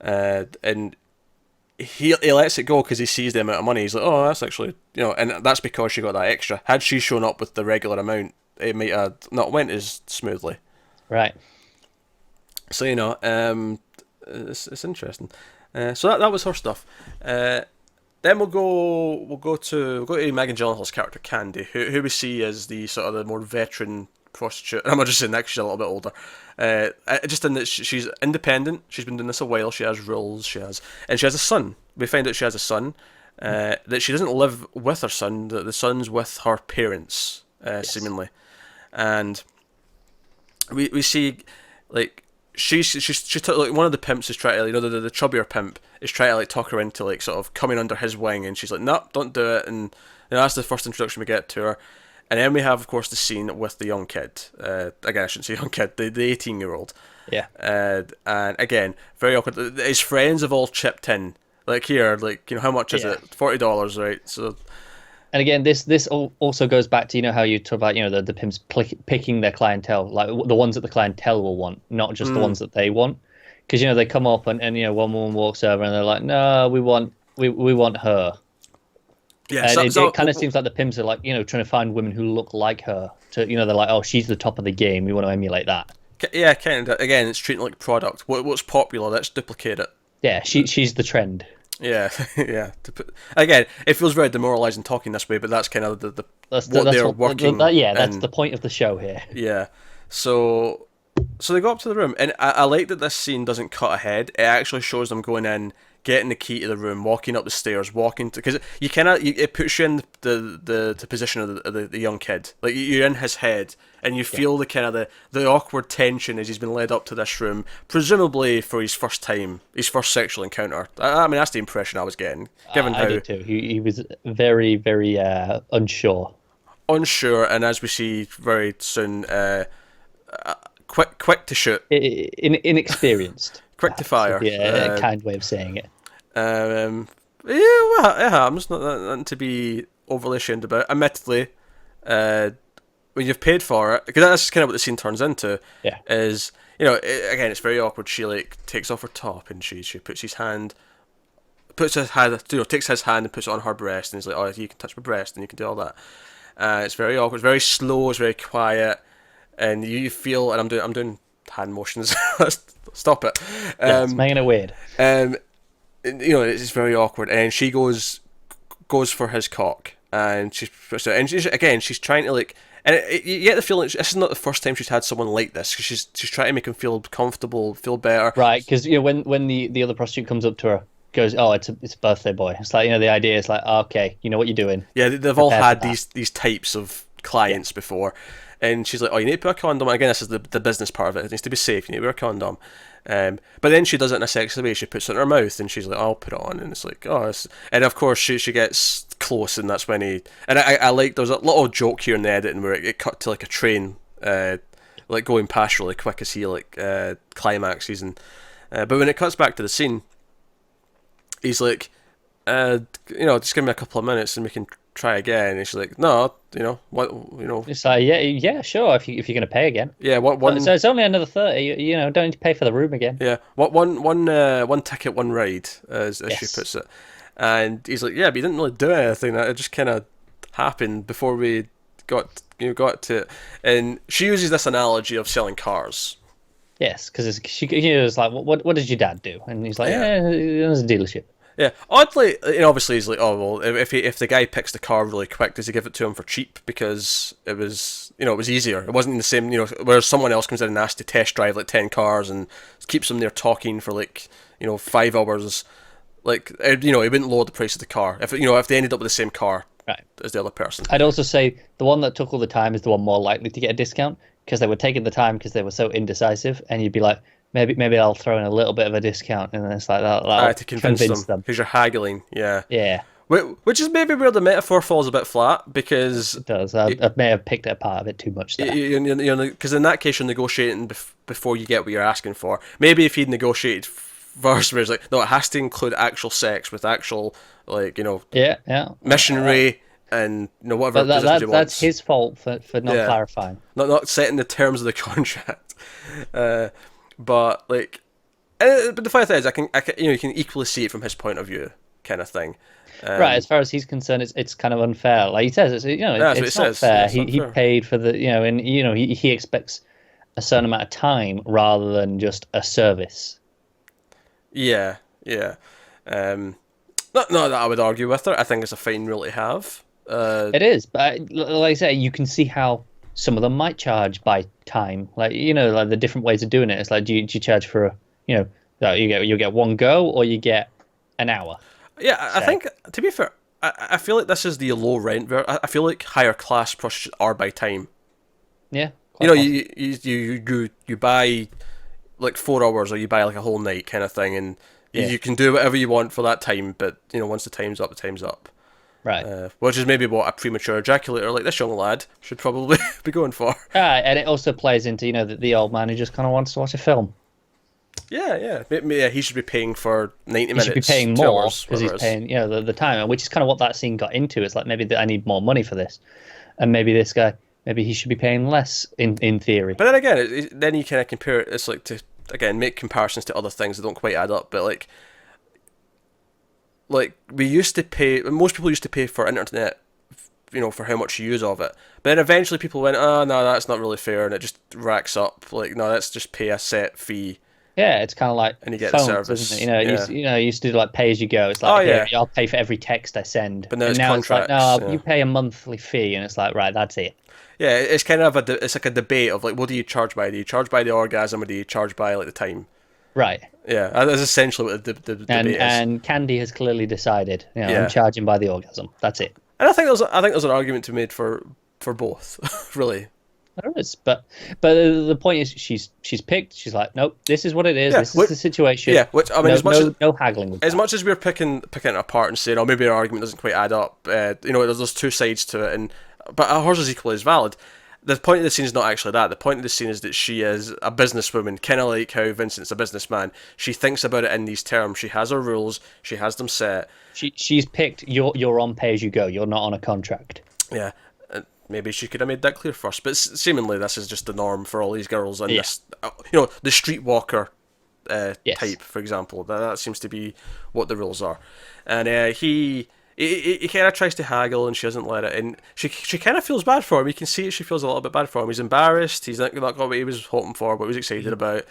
and he lets it go because he sees the amount of money. He's like, oh, that's actually, and that's because she got that extra. Had she shown up with the regular amount, it might have not went as smoothly. Right. So it's interesting. So that was her stuff. Then we'll go to Megan Gyllenhaal's character Candy, who we see as the sort of the more veteran prostitute. I'm not just saying that 'cause she's a little bit older. Just in that she's independent. She's been doing this a while. She has rules. And she has a son. We find out she has a son. That she doesn't live with her son. That the son's with her parents, seemingly, and we see like. She's like one of the pimps is trying to, the chubbier pimp is trying to like talk her into like sort of coming under his wing, and she's like, nope, don't do it. And that's the first introduction we get to her. And then we have, of course, the scene with the young kid. Again, I shouldn't say young kid, the 18-year-old. Yeah. And again, very awkward. His friends have all chipped in. Like here, like how much is it? $40, right? So. And again, this also goes back to how you talk about the pimps picking their clientele, like the ones that the clientele will want, not just the ones that they want, because they come up and one woman walks over and they're like, no, we want her. Yeah, and it kind of seems like the pimps are like trying to find women who look like her. To they're like, oh, she's the top of the game. We want to emulate that. Yeah, kind of. Again, it's treating it like product. What's popular? Let's duplicate it. Yeah, she's the trend. Yeah, yeah. Again, it feels very demoralising talking this way, but that's kind of that's they're working. That's the point of the show here. Yeah. So they go up to the room, and I like that this scene doesn't cut ahead. It actually shows them going in, getting the key to the room, walking up the stairs, because you it puts you in the position of the young kid. Like you're in his head, and you feel the kind of the awkward tension as he's been led up to this room, presumably for his first sexual encounter. I mean, that's the impression I was getting. Given how I did too. He was very, very unsure. Unsure, and as we see very soon, quick to shoot, inexperienced, quick to fire. Yeah, kind way of saying it. Yeah, well, I'm just not to be overly ashamed about. Admittedly, when you've paid for it, because that's kind of what the scene turns into. Yeah. Is again, it's very awkward. She like takes off her top and she puts his hand, takes his hand and puts it on her breast, and he's like, oh, you can touch my breast and you can do all that. It's very awkward. It's very slow. It's very quiet, and you feel. And I'm doing hand motions. Stop it. It's making it weird. It's very awkward, and she goes for his cock, and she's trying to like, and you get the feeling this is not the first time she's had someone like this, because she's trying to make him feel comfortable, feel better. Right, because when the other prostitute comes up to her, goes, oh, it's a birthday boy. It's like the idea is like, oh, okay, you know what you're doing. Yeah, they've all had these types of clients before. And she's like, oh, you need to put a condom. Again, this is the business part of it. It needs to be safe. You need to wear a condom. But then she does it in a sexy way. She puts it in her mouth, and she's like, I'll put it on. And it's like, oh, and of course she gets close, and that's when and I like, there was a little joke here in the editing where it cut to like a train, like going past really quick as he like climaxes, and but when it cuts back to the scene, he's like, just give me a couple of minutes and we can try again. And she's like, no, what. It's like, yeah, sure. If you're gonna pay again. Yeah, one. So it's only another 30. Don't need to pay for the room again. Yeah, one ticket, one ride, as she puts it. And he's like, yeah, but you didn't really do anything. It just kind of happened before we got to it. And she uses this analogy of selling cars. Yes, because it's like, what did your dad do? And he's like, yeah, it was a dealership. Yeah, oddly, obviously he's like, oh well, if the guy picks the car really quick, does he give it to him for cheap because it was easier? It wasn't the same, whereas someone else comes in and asks to test drive like 10 cars and keeps them there talking for like 5 hours. Like he wouldn't lower the price of the car if they ended up with the same car as the other person. I'd also say the one that took all the time is the one more likely to get a discount because they were taking the time because they were so indecisive, and you'd be like, maybe I'll throw in a little bit of a discount, and then it's like that to convince them because you're haggling. Yeah. Which is maybe where the metaphor falls a bit flat, because it does. I may have picked it apart a bit too much there. Because in that case you're negotiating before you get what you're asking for. Maybe if he'd negotiated first, where it's like, no, it has to include actual sex with actual missionary and whatever. That's his fault for not clarifying. Not setting the terms of the contract. But like, but the funny thing is, I can you can equally see it from his point of view, kind of thing. Right, as far as he's concerned, it's kind of unfair. Like he says, it's not fair. He paid for the and he expects a certain amount of time rather than just a service. Yeah. Not that I would argue with her. I think it's a fine rule to have. It is, but like I say, you can see how some of them might charge by time. Like like the different ways of doing it. It's like, do you charge for you get one go or you get an hour? Yeah, I think, to be fair, I feel like this is the low rent. I feel like higher class prostitutes are by time. Yeah. You buy like 4 hours, or you buy like a whole night kind of thing, and you can do whatever you want for that time. But once the time's up, the time's up. Right. Which is maybe what a premature ejaculator like this young lad should probably be going for. And it also plays into the old man who just kind of wants to watch a film. Yeah. He should be paying for 90 minutes. He should be paying more because he's paying the time, which is kind of what that scene got into. It's like, maybe I need more money for this, and maybe this guy, maybe he should be paying less in theory. But then again, then you kind of compare it. It's like to again make comparisons to other things that don't quite add up. But like we used to pay. Most people used to pay for internet, for how much you use of it. But then eventually people went, oh no, that's not really fair, and it just racks up. Like, no, let's just pay a set fee. Yeah, it's kind of like, and you get phones, the service. Isn't it? You used to do like pay as you go. It's like, I'll pay for every text I send. But now it's like, no, you pay a monthly fee, and it's like, right, that's it. Yeah, it's kind of it's like a debate of like, what do you charge by? Do you charge by the orgasm, or do you charge by like the time? Right. Yeah, that's essentially what the debate is. And Candy has clearly decided, I'm charging by the orgasm. That's it. And I think there's an argument to be made for both, really. There is, but the point is, she's picked. She's like, nope, this is what it is. This is the situation. Yeah, which I mean, no haggling with as much as we're picking it apart and saying, oh, maybe our argument doesn't quite add up. There's two sides to it, but hers is equally as valid. The point of the scene is not actually that. The point of the scene is that she is a businesswoman, kind of like how Vincent's a businessman. She thinks about it in these terms. She has her rules. She has them set. She's picked. You're on pay as you go. You're not on a contract. Yeah. Maybe she could have made that clear first, but seemingly this is just the norm for all these girls in this. The streetwalker type, for example. That seems to be what the rules are, and he kind of tries to haggle, and she doesn't let it. And she kind of feels bad for him. You can see she feels a little bit bad for him. He's embarrassed. He's not got what he was hoping for, what he was excited about.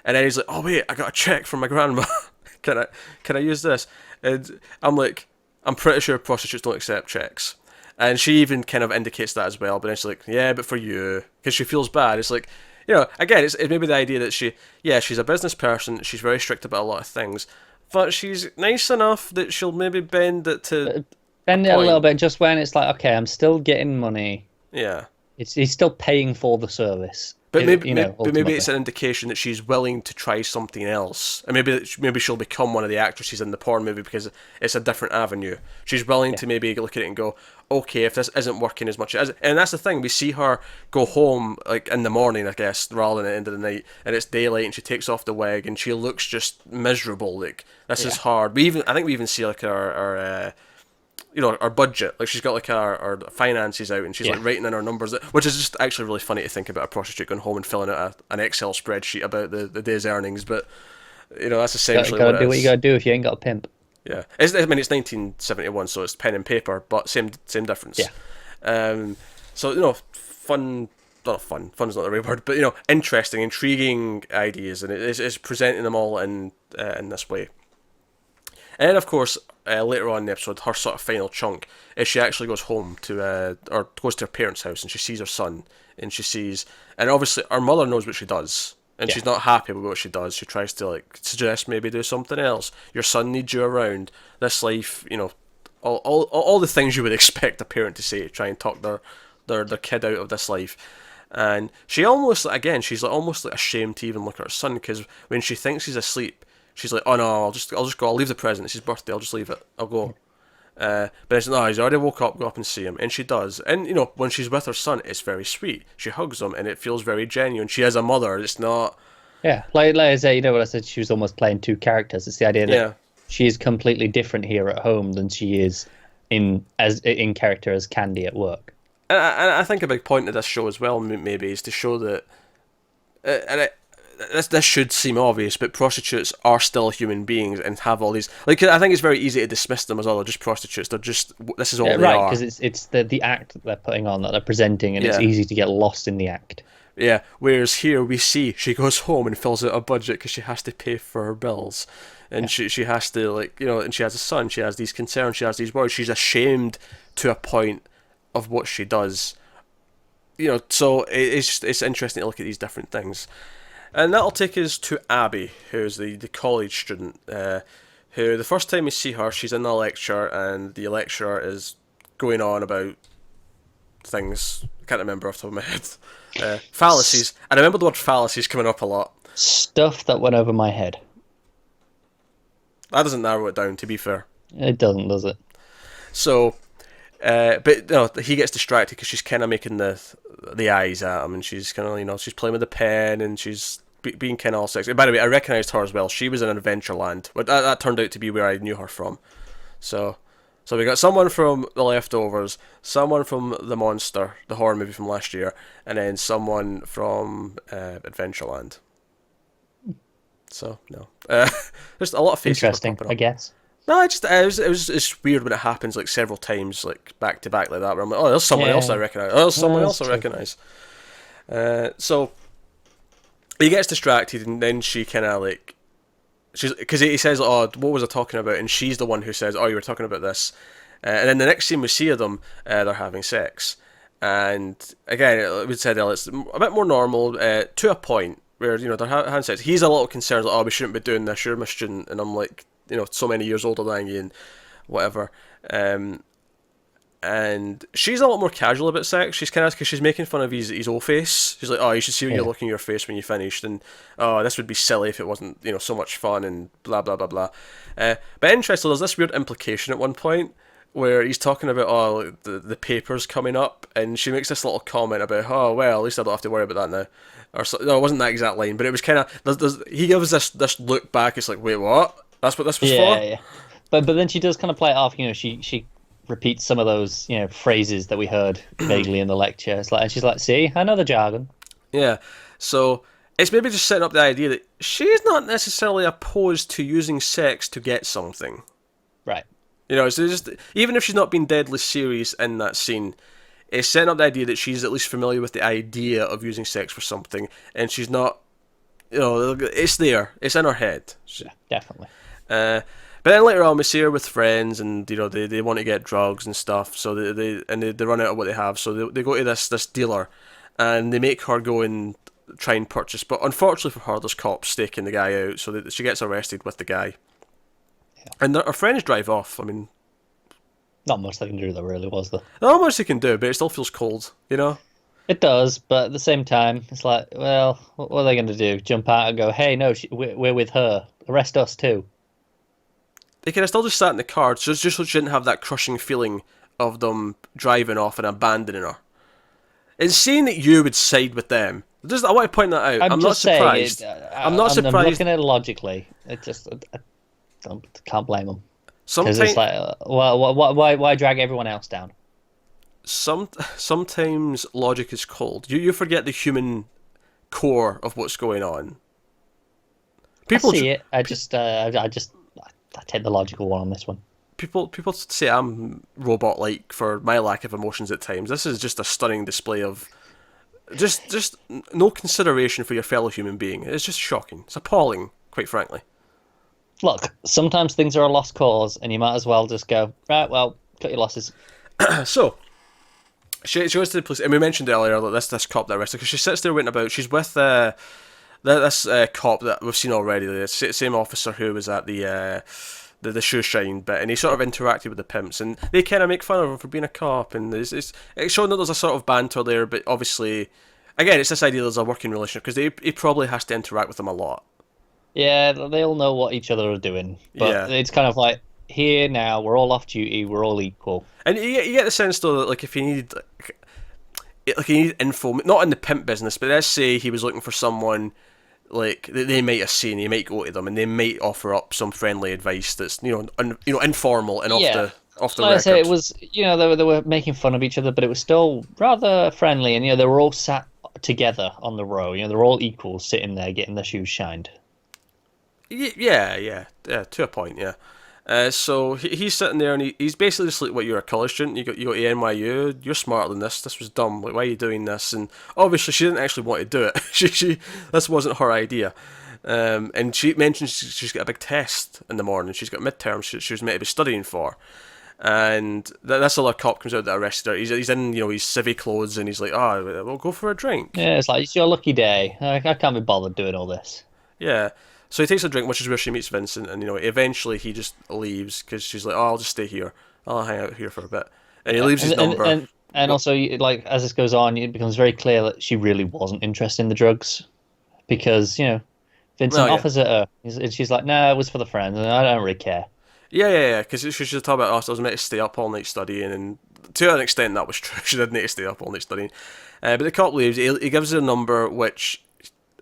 And then he's like, "Oh wait, I got a check from my grandma. Can I use this?" And I'm like, I'm pretty sure prostitutes don't accept checks. And she even kind of indicates that as well, but then she's like, yeah, but for you, because she feels bad. It's like, again, it's maybe the idea that she's a business person, she's very strict about a lot of things, but she's nice enough that she'll maybe bend it a little bit, just when it's like, okay, I'm still getting money. Yeah. He's still paying for the service. But maybe Ultimately. it's an indication that she's willing to try something else, and maybe she'll become one of the actresses in the porn movie because it's a different avenue. She's willing to maybe look at it and go, okay, if this isn't working as much as, and that's the thing. We see her go home like in the morning, I guess, rather than at the end of the night, and it's daylight, and she takes off the wig, and she looks just miserable. Like this is hard. I think we even see like our our budget, like she's got like our finances out and she's like writing in her numbers, which is just actually really funny to think about a prostitute going home and filling out an Excel spreadsheet about the day's earnings. But that's essentially gotta do what you gotta do if you ain't got a pimp. Yeah, it's 1971, so it's pen and paper, but same difference. So fun. Not fun. Fun's not the right word, but interesting, intriguing ideas, and it's presenting them all in this way. And then, of course, later on in the episode, her sort of final chunk is she actually goes home or goes to her parents' house, and she sees her son, and and obviously her mother knows what she does, and she's not happy with what she does. She tries to like suggest maybe do something else. Your son needs you around. This life, all the things you would expect a parent to say to try and talk their kid out of this life. And she almost, again, she's like almost like ashamed to even look at her son, because when she thinks he's asleep, she's like, oh no, I'll just go. I'll leave the present. It's his birthday. I'll just leave it. I'll go. But it's no, he's already woke up. Go up and see him, and she does. And when she's with her son, it's very sweet. She hugs him, and it feels very genuine. She has a mother. It's not. Yeah, like I say, what I said. She was almost playing two characters. It's the idea that she is completely different here at home than she is in character as Candy at work. And I think a big point of this show as well, maybe, is to show that, this should seem obvious, but prostitutes are still human beings and have all these. Like, I think it's very easy to dismiss them as, oh, they're just prostitutes. They're just, this is all they are. Right, because it's the act that they're putting on, that they're presenting, and it's easy to get lost in the act. Yeah, whereas here we see she goes home and fills out a budget because she has to pay for her bills. And she has to, like, and she has a son, she has these concerns, she has these worries. She's ashamed to a point of what she does. So it's interesting to look at these different things. And that'll take us to Abby, who's the college student, who the first time we see her, she's in a lecture, and the lecturer is going on about things. I can't remember off the top of my head. Fallacies. I remember the word fallacies coming up a lot. Stuff that went over my head. That doesn't narrow it down, to be fair. It doesn't, does it? So, but he gets distracted because she's kind of making the eyes at him, and she's kind of she's playing with the pen, and she's being kind of all sexy. By the way, I recognised her as well. She was in Adventureland, but that turned out to be where I knew her from. So we got someone from The Leftovers, someone from The Monster, the horror movie from last year, and then someone from Adventureland. So no, there's a lot of faces. Interesting, I guess. No, it's weird when it happens like several times, like back to back like that. Where I'm like, oh, there's someone else I recognise. Oh, there's someone else I recognise. So he gets distracted, and then she kind of like, because he says, oh, what was I talking about? And she's the one who says, oh, you were talking about this. And then the next scene we see of them, they're having sex, and again, we said earlier, it's a bit more normal to a point where they're having sex. He's a little concerned, like, oh, we shouldn't be doing this. You're my student, and I'm like, so many years older than you and whatever. And she's a lot more casual about sex. She's kind of, because she's making fun of his old face. She's like, oh, you should see when you're looking at your face when you finished, and oh, this would be silly if it wasn't so much fun, and blah blah blah blah. But interesting, there's this weird implication at one point where he's talking about the papers coming up, and she makes this little comment about, oh well, at least I don't have to worry about that now. Or so, no, it wasn't that exact line, but it was kind of, he gives this look back. It's like, wait, what? That's what this was for? Yeah. But then she does kind of play it off. She repeats some of those phrases that we heard vaguely in the lecture. It's like, and she's like, see, I know the jargon. Yeah. So it's maybe just setting up the idea that she's not necessarily opposed to using sex to get something. Right. So just, even if she's not being deadly serious in that scene, it's setting up the idea that she's at least familiar with the idea of using sex for something, and she's not, it's there, it's in her head. Yeah, definitely. But then later on we see her with friends, and they want to get drugs and stuff, so they run out of what they have, so they go to this dealer, and they make her go and try and purchase, but unfortunately for her, there's cops staking the guy out, so she gets arrested with the guy. Yeah. And her friends drive off. I mean, not much they can do there, really, was there? Not much they can do, but it still feels cold, Yeah, It does, but at the same time, it's like, well, what are they going to do? Jump out and go, hey, no, we're with her. Arrest us too. They could have still just sat in the car, just so she didn't have that crushing feeling of them driving off and abandoning her. It's saying that you would side with them. Just, I want to point that out. I'm I'm not just saying, surprised. I'm not I'm surprised. looking at it logically. It just, I can't blame them. Because Sometimes, it's like, well, why drag everyone else down? sometimes logic is cold. You forget the human core of what's going on. I People, see it. I take the logical one on this one. people say I'm robot-like for my lack of emotions at times. This is just a stunning display of just no consideration for your fellow human being. It's just shocking. It's appalling, quite frankly. Look, sometimes things are a lost cause, and you might as well just go, right, well, cut your losses. So she goes to the police, and we mentioned earlier that this cop that arrested, because she sits there waiting about. She's with this cop that we've seen already, the same officer who was at the shoe shine bit, and he sort of interacted with the pimps, and they kind of make fun of him for being a cop, and it's showing that there's a sort of banter there, but obviously, again, it's this idea there's a working relationship, because he probably has to interact with them a lot. Yeah, they all know what each other are doing, but Yeah. it's kind of like, here now, we're all off duty, we're all equal. And you get the sense though that like if you need info, not in the pimp business, but let's say he was looking for someone like that they might have seen, he might go to them and they might offer up some friendly advice that's informal and Yeah. off the Like I record. say, it was, they were making fun of each other, but it was still rather friendly, and they were all sat together on the row. They're all equals sitting there getting their shoes shined. Yeah, to a point, yeah. So he's sitting there and he's basically just like, what, you're a college student, you go to NYU, you're smarter than this was dumb, like, why are you doing this? And obviously she didn't actually want to do it. she this wasn't her idea. And she mentions she's got a big test in the morning, she's got midterms she was meant to be studying for. And this other cop comes out that arrested her. He's in his civvy clothes and he's like, oh, we'll go for a drink. Yeah, it's like, it's your lucky day. I can't be bothered doing all this. Yeah. So he takes a drink, which is where she meets Vincent, and eventually he just leaves because she's like, "Oh, I'll just stay here. I'll hang out here for a bit," and he leaves his number. And also, like, as this goes on, it becomes very clear that she really wasn't interested in the drugs, because Vincent offers it her, and she's like, "No, it was for the friends, and I don't really care." Yeah, because she was talking about, I was meant to stay up all night studying, and to an extent that was true. She did need to stay up all night studying, but the cop leaves. He gives her a number, which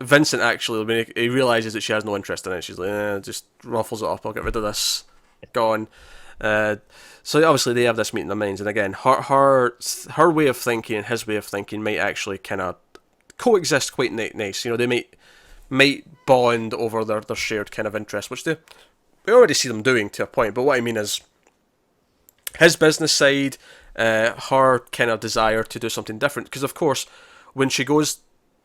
Vincent actually, when he realises that she has no interest in it, she's like, just ruffles it up, I'll get rid of this, gone. So obviously they have this meeting in their minds, and again, her way of thinking and his way of thinking might actually kind of coexist quite nice. They might bond over their shared kind of interest, which we already see them doing to a point, but what I mean is his business side, her kind of desire to do something different, because of course, when she goes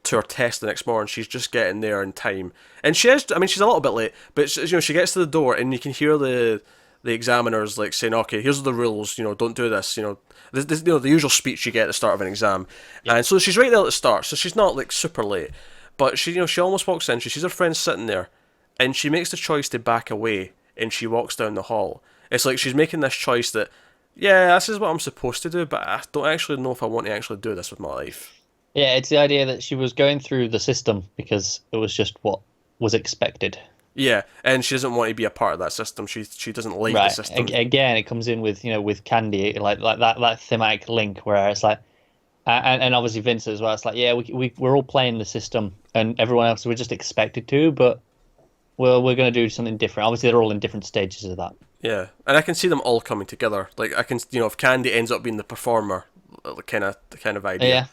to her test the next morning, she's just getting there in time, and she's a little bit late, but she gets to the door and you can hear the examiners like saying, okay, here's the rules, don't do this, the usual speech you get at the start of an exam. Yep. And so she's right there at the start, so she's not like super late, but she almost walks in, she sees her friend sitting there, and she makes the choice to back away, and she walks down the hall. It's like she's making this choice that, yeah, this is what I'm supposed to do, but I don't actually know if I want to actually do this with my life. Yeah, it's the idea that she was going through the system because it was just what was expected. Yeah, and she doesn't want to be a part of that system. She doesn't like the system. Again, it comes in with with Candy, like that thematic link where it's like, and obviously Vincent as well. It's like, yeah, we're all playing the system, and everyone else we're just expected to, but we're going to do something different. Obviously, they're all in different stages of that. Yeah, and I can see them all coming together. Like I can, if Candy ends up being the performer, the kind of idea. Yeah.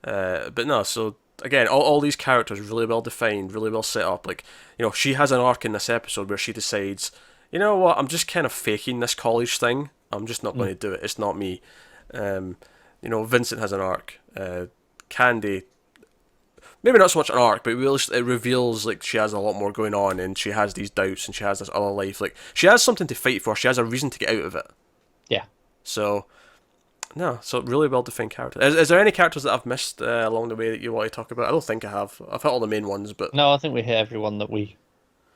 But no, so again, all these characters really well defined, really well set up. Like, she has an arc in this episode where she decides, you know what, I'm just kind of faking this college thing. I'm just not going to do it. It's not me. Vincent has an arc. Candy, maybe not so much an arc, but it reveals like she has a lot more going on, and she has these doubts, and she has this other life. Like, she has something to fight for. She has a reason to get out of it. Yeah. So. No, so really well-defined characters. Is there any characters that I've missed along the way that you want to talk about? I don't think I have. I've hit all the main ones, but... No, I think we hit everyone that we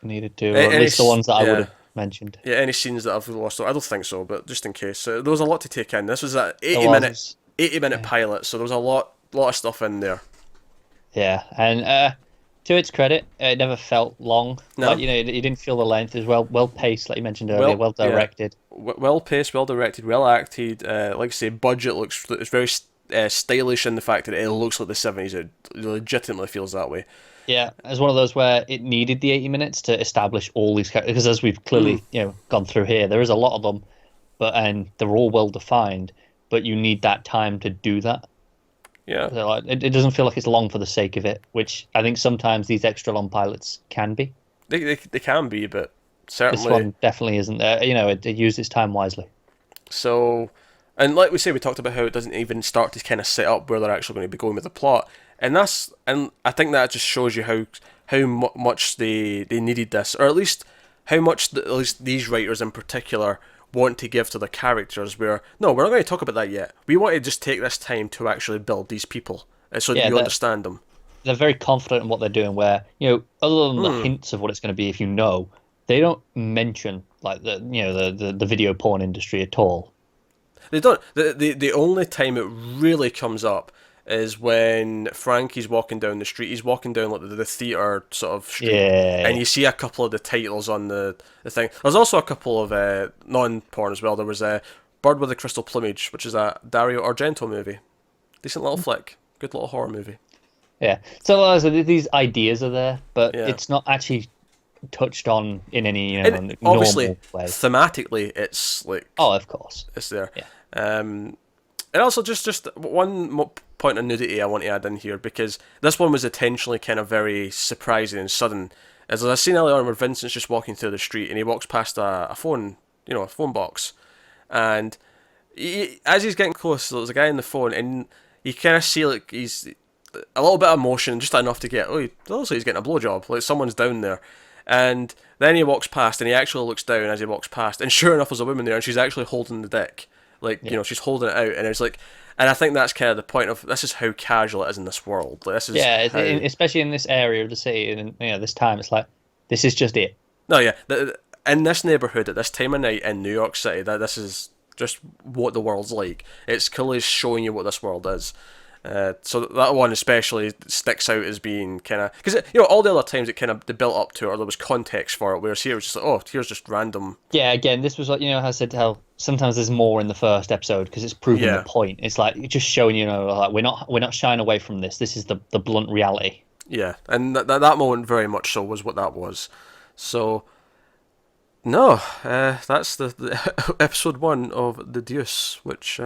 needed to, or at least the ones that I would have mentioned. Yeah, any scenes that I've lost, I don't think so, but just in case. There was a lot to take in. This was an 80-minute pilot, so there was a lot lot of stuff in there. Yeah, and to its credit, it never felt long. No. Like, you didn't feel the length. It was well paced, like you mentioned earlier, well directed. Yeah. Well paced, well directed, well acted. Like I say, budget it's very stylish in the fact that it looks like the 70s. It legitimately feels that way. Yeah, it was one of those where it needed the 80 minutes to establish all these characters, because as we've clearly gone through here, there is a lot of them, and they're all well defined. But you need that time to do that. Yeah. So, like, it doesn't feel like it's long for the sake of it, which I think sometimes these extra long pilots can be. They can be, but certainly this one definitely isn't. It used its time wisely. So, and like we say, we talked about how it doesn't even start to kind of set up where they're actually going to be going with the plot, and I think that just shows you how much they needed this, or at least how much at least these writers in particular want to give to the characters. Where no, we're not going to talk about that yet. We want to just take this time to actually build these people, so that you understand them. They're very confident in what they're doing. Where other than the hints of what it's going to be, if they don't mention like the video porn industry at all. They don't. The only time it really comes up is when Frankie's walking down the street. He's walking down like the theatre sort of street, and you see a couple of the titles on the thing. There's also a couple of non-porn as well. There was a Bird with a Crystal Plumage, which is a Dario Argento movie. Decent little flick. Good little horror movie. Yeah. So these ideas are there, but it's not actually touched on in any obviously normal way. Thematically, it's like of course it's there. Yeah. And also just one point of nudity I want to add in here, because this one was intentionally kind of very surprising and sudden. As I seen earlier on where Vincent's just walking through the street and he walks past a phone, a phone box, and as he's getting close, there's a guy on the phone, and you kind of see like he's a little bit of emotion, just enough to get, it looks like he's getting a blowjob, like someone's down there. And then he walks past, and he actually looks down as he walks past, and sure enough, there's a woman there, and she's actually holding the dick. Like, she's holding it out, and it's like, and I think that's kind of the point of, this is how casual it is in this world. Like, this is especially in this area of the city, and this time, it's like, this is just it. No, yeah, in this neighborhood at this time of night in New York City, this is just what the world's like. It's clearly showing you what this world is. So that one especially sticks out as being kind of, because all the other times it kind of they built up to it, or there was context for it, whereas here it was just like, here's just random. Yeah, again, this was like, how I said how sometimes there's more in the first episode because it's proving the point. It's like just showing like we're not shying away from this. This is the blunt reality. Yeah, and that moment very much so was what that was. So no, that's the episode 1 of The Deuce, which.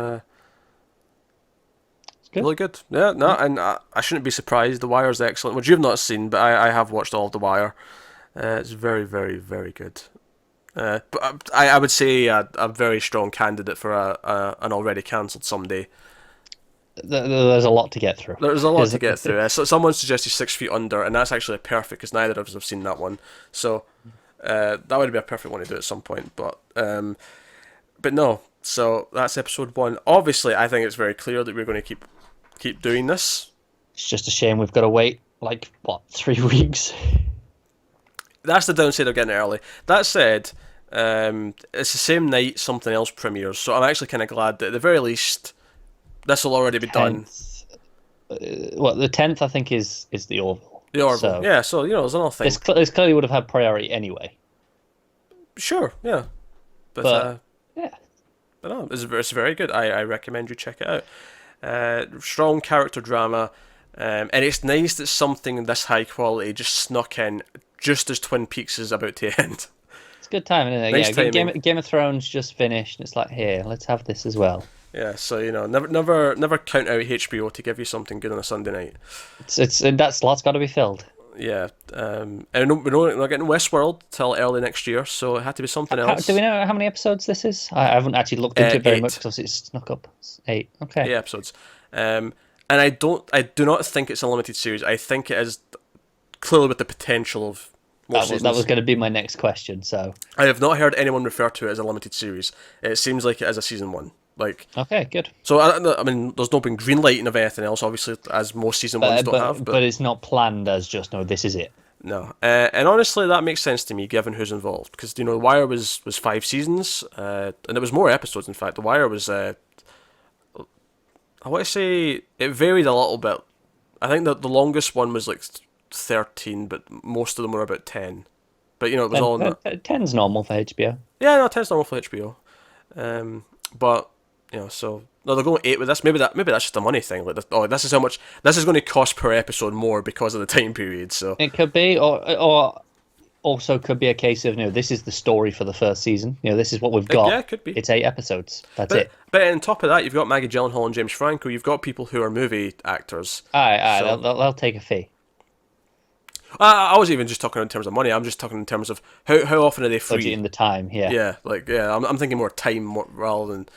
Good. Really good. Yeah, no, and I shouldn't be surprised. The Wire's excellent, which you've not seen, but I have watched all of The Wire. It's very, very, very good. But I would say a very strong candidate for an already cancelled someday. There's a lot to get through. There's a lot to get through. So someone suggested 6 Feet Under, and that's actually perfect because neither of us have seen that one. So that would be a perfect one to do at some point. But no. So that's episode 1. Obviously, I think it's very clear that we're going to keep doing this. It's just a shame we've got to wait 3 weeks. That's the downside of getting it early. That said, it's the same night something else premieres, so I'm actually kind of glad that at the very least this will already be done. The 10th I think is the Orville. The Orville, yeah. So there's another thing. This clearly would have had priority anyway. Sure, yeah, but yeah. But no, it's very good. I recommend you check it out. Strong character drama, and it's nice that something this high quality just snuck in just as Twin Peaks is about to end. It's a good time, isn't it? Nice Game of Thrones just finished, and it's like, here, let's have this as well. Yeah, so never count out HBO to give you something good on a Sunday night. That slot's got to be filled. Yeah, and we're not getting Westworld till early next year, so it had to be something else. Do we know how many episodes this is? I haven't actually looked into it very much because it's snuck up. It's 8. Okay. 8 episodes. And I do not think it's a limited series. I think it is clearly with the potential of more seasons. That was going to be my next question. So I have not heard anyone refer to it as a limited series. It seems like it is a season 1. Okay, good. So I mean, there's no been green lighting of anything else, obviously, as most season 1s don't have. But it's not planned as just this is it. No, and honestly, that makes sense to me given who's involved, because The Wire was 5 seasons, and it was more episodes. In fact, The Wire was I want to say it varied a little bit. I think that the longest one was like 13, but most of them were about 10. But it was all in that. 10's normal for HBO. Yeah, no, 10's normal for HBO. But so no, they're going 8 with this. Maybe that's just a money thing. Like, this is how much this is going to cost per episode more because of the time period. So it could be, or also could be a case of this is the story for the first season. This is what we've got. Yeah, it could be. It's 8 episodes. That's it. But on top of that, you've got Maggie Gyllenhaal and James Franco. You've got people who are movie actors. Aye, so they'll take a fee. I wasn't even just talking in terms of money. I'm just talking in terms of how often are they free? Budget in the time, yeah. Yeah, I'm thinking more time rather than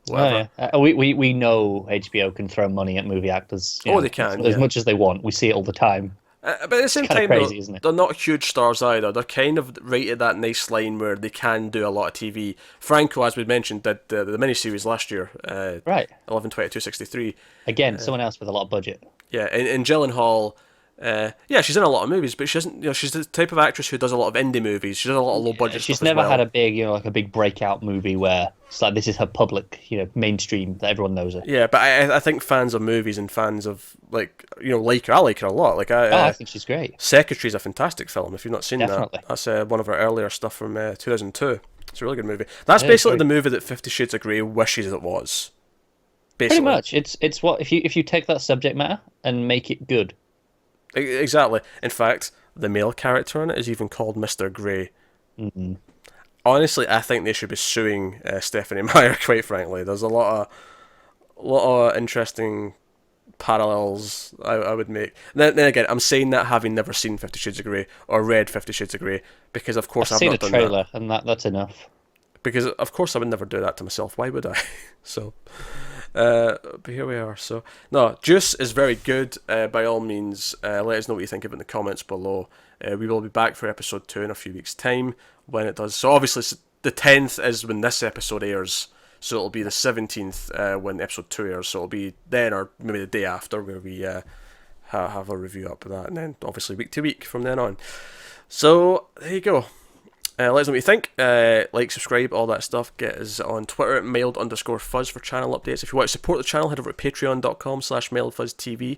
whatever. Oh, yeah. We know HBO can throw money at movie actors. They can. As much as they want. We see it all the time. But at the same time, crazy, isn't it? They're not huge stars either. They're kind of right at that nice line where they can do a lot of TV. Franco, as we mentioned, did the miniseries last year. Right. 11/22/63. Again, someone else with a lot of budget. Yeah, and Gyllenhaal... she's in a lot of movies, but she doesn't. She's the type of actress who does a lot of indie movies. She does a lot of low budget. She's stuff never as well. had a big, like a big breakout movie where it's like this is her public, mainstream that everyone knows her. Yeah, but I think fans of movies and fans of like her. I like her a lot. Like I think she's great. Secretary's a fantastic film. If you've not seen Definitely. that, that's one of her earlier stuff from 2002. It's a really good movie. That's basically the movie that 50 Shades of Grey wishes it was. Basically. Pretty much, it's what if you take that subject matter and make it good. Exactly. In fact, the male character in it is even called Mr. Grey. Mm-hmm. Honestly, I think they should be suing Stephanie Meyer. Quite frankly, there's a lot of interesting parallels I would make. Then again, I'm saying that having never seen 50 Shades of Grey or read 50 Shades of Grey, because of course I've seen not the done trailer, that. and that's enough. Because of course I would never do that to myself. Why would I? So. But here we are. So no, Deuce is very good. By all means, let us know what you think of it in the comments below. We will be back for episode 2 in a few weeks' time when it does. So obviously the 10th is when this episode airs. So it'll be the 17th when episode 2 airs. So it'll be then or maybe the day after where we have a review up of that, and then obviously week to week from then on. So there you go. Let us know what you think. Like, subscribe, all that stuff. Get us on Twitter at mild_fuzz for channel updates. If you want to support the channel, head over to patreon.com/mildfuzztv.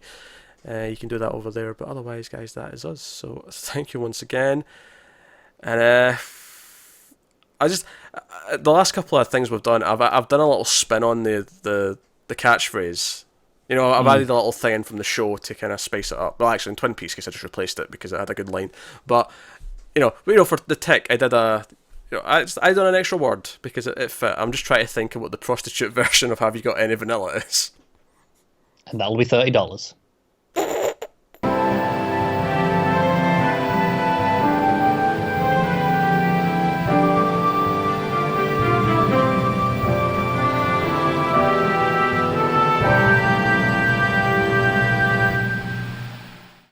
You can do that over there. But otherwise, guys, that is us. So thank you once again. And the last couple of things we've done, I've done a little spin on the catchphrase. I've added a little thing in from the show to kind of spice it up. Well, actually, in Twin Peaks, I just replaced it because it had a good line. But for the tick, I did I done an extra word because it fit. I'm just trying to think of what the prostitute version of "Have you got any vanilla" is. And that'll be $30.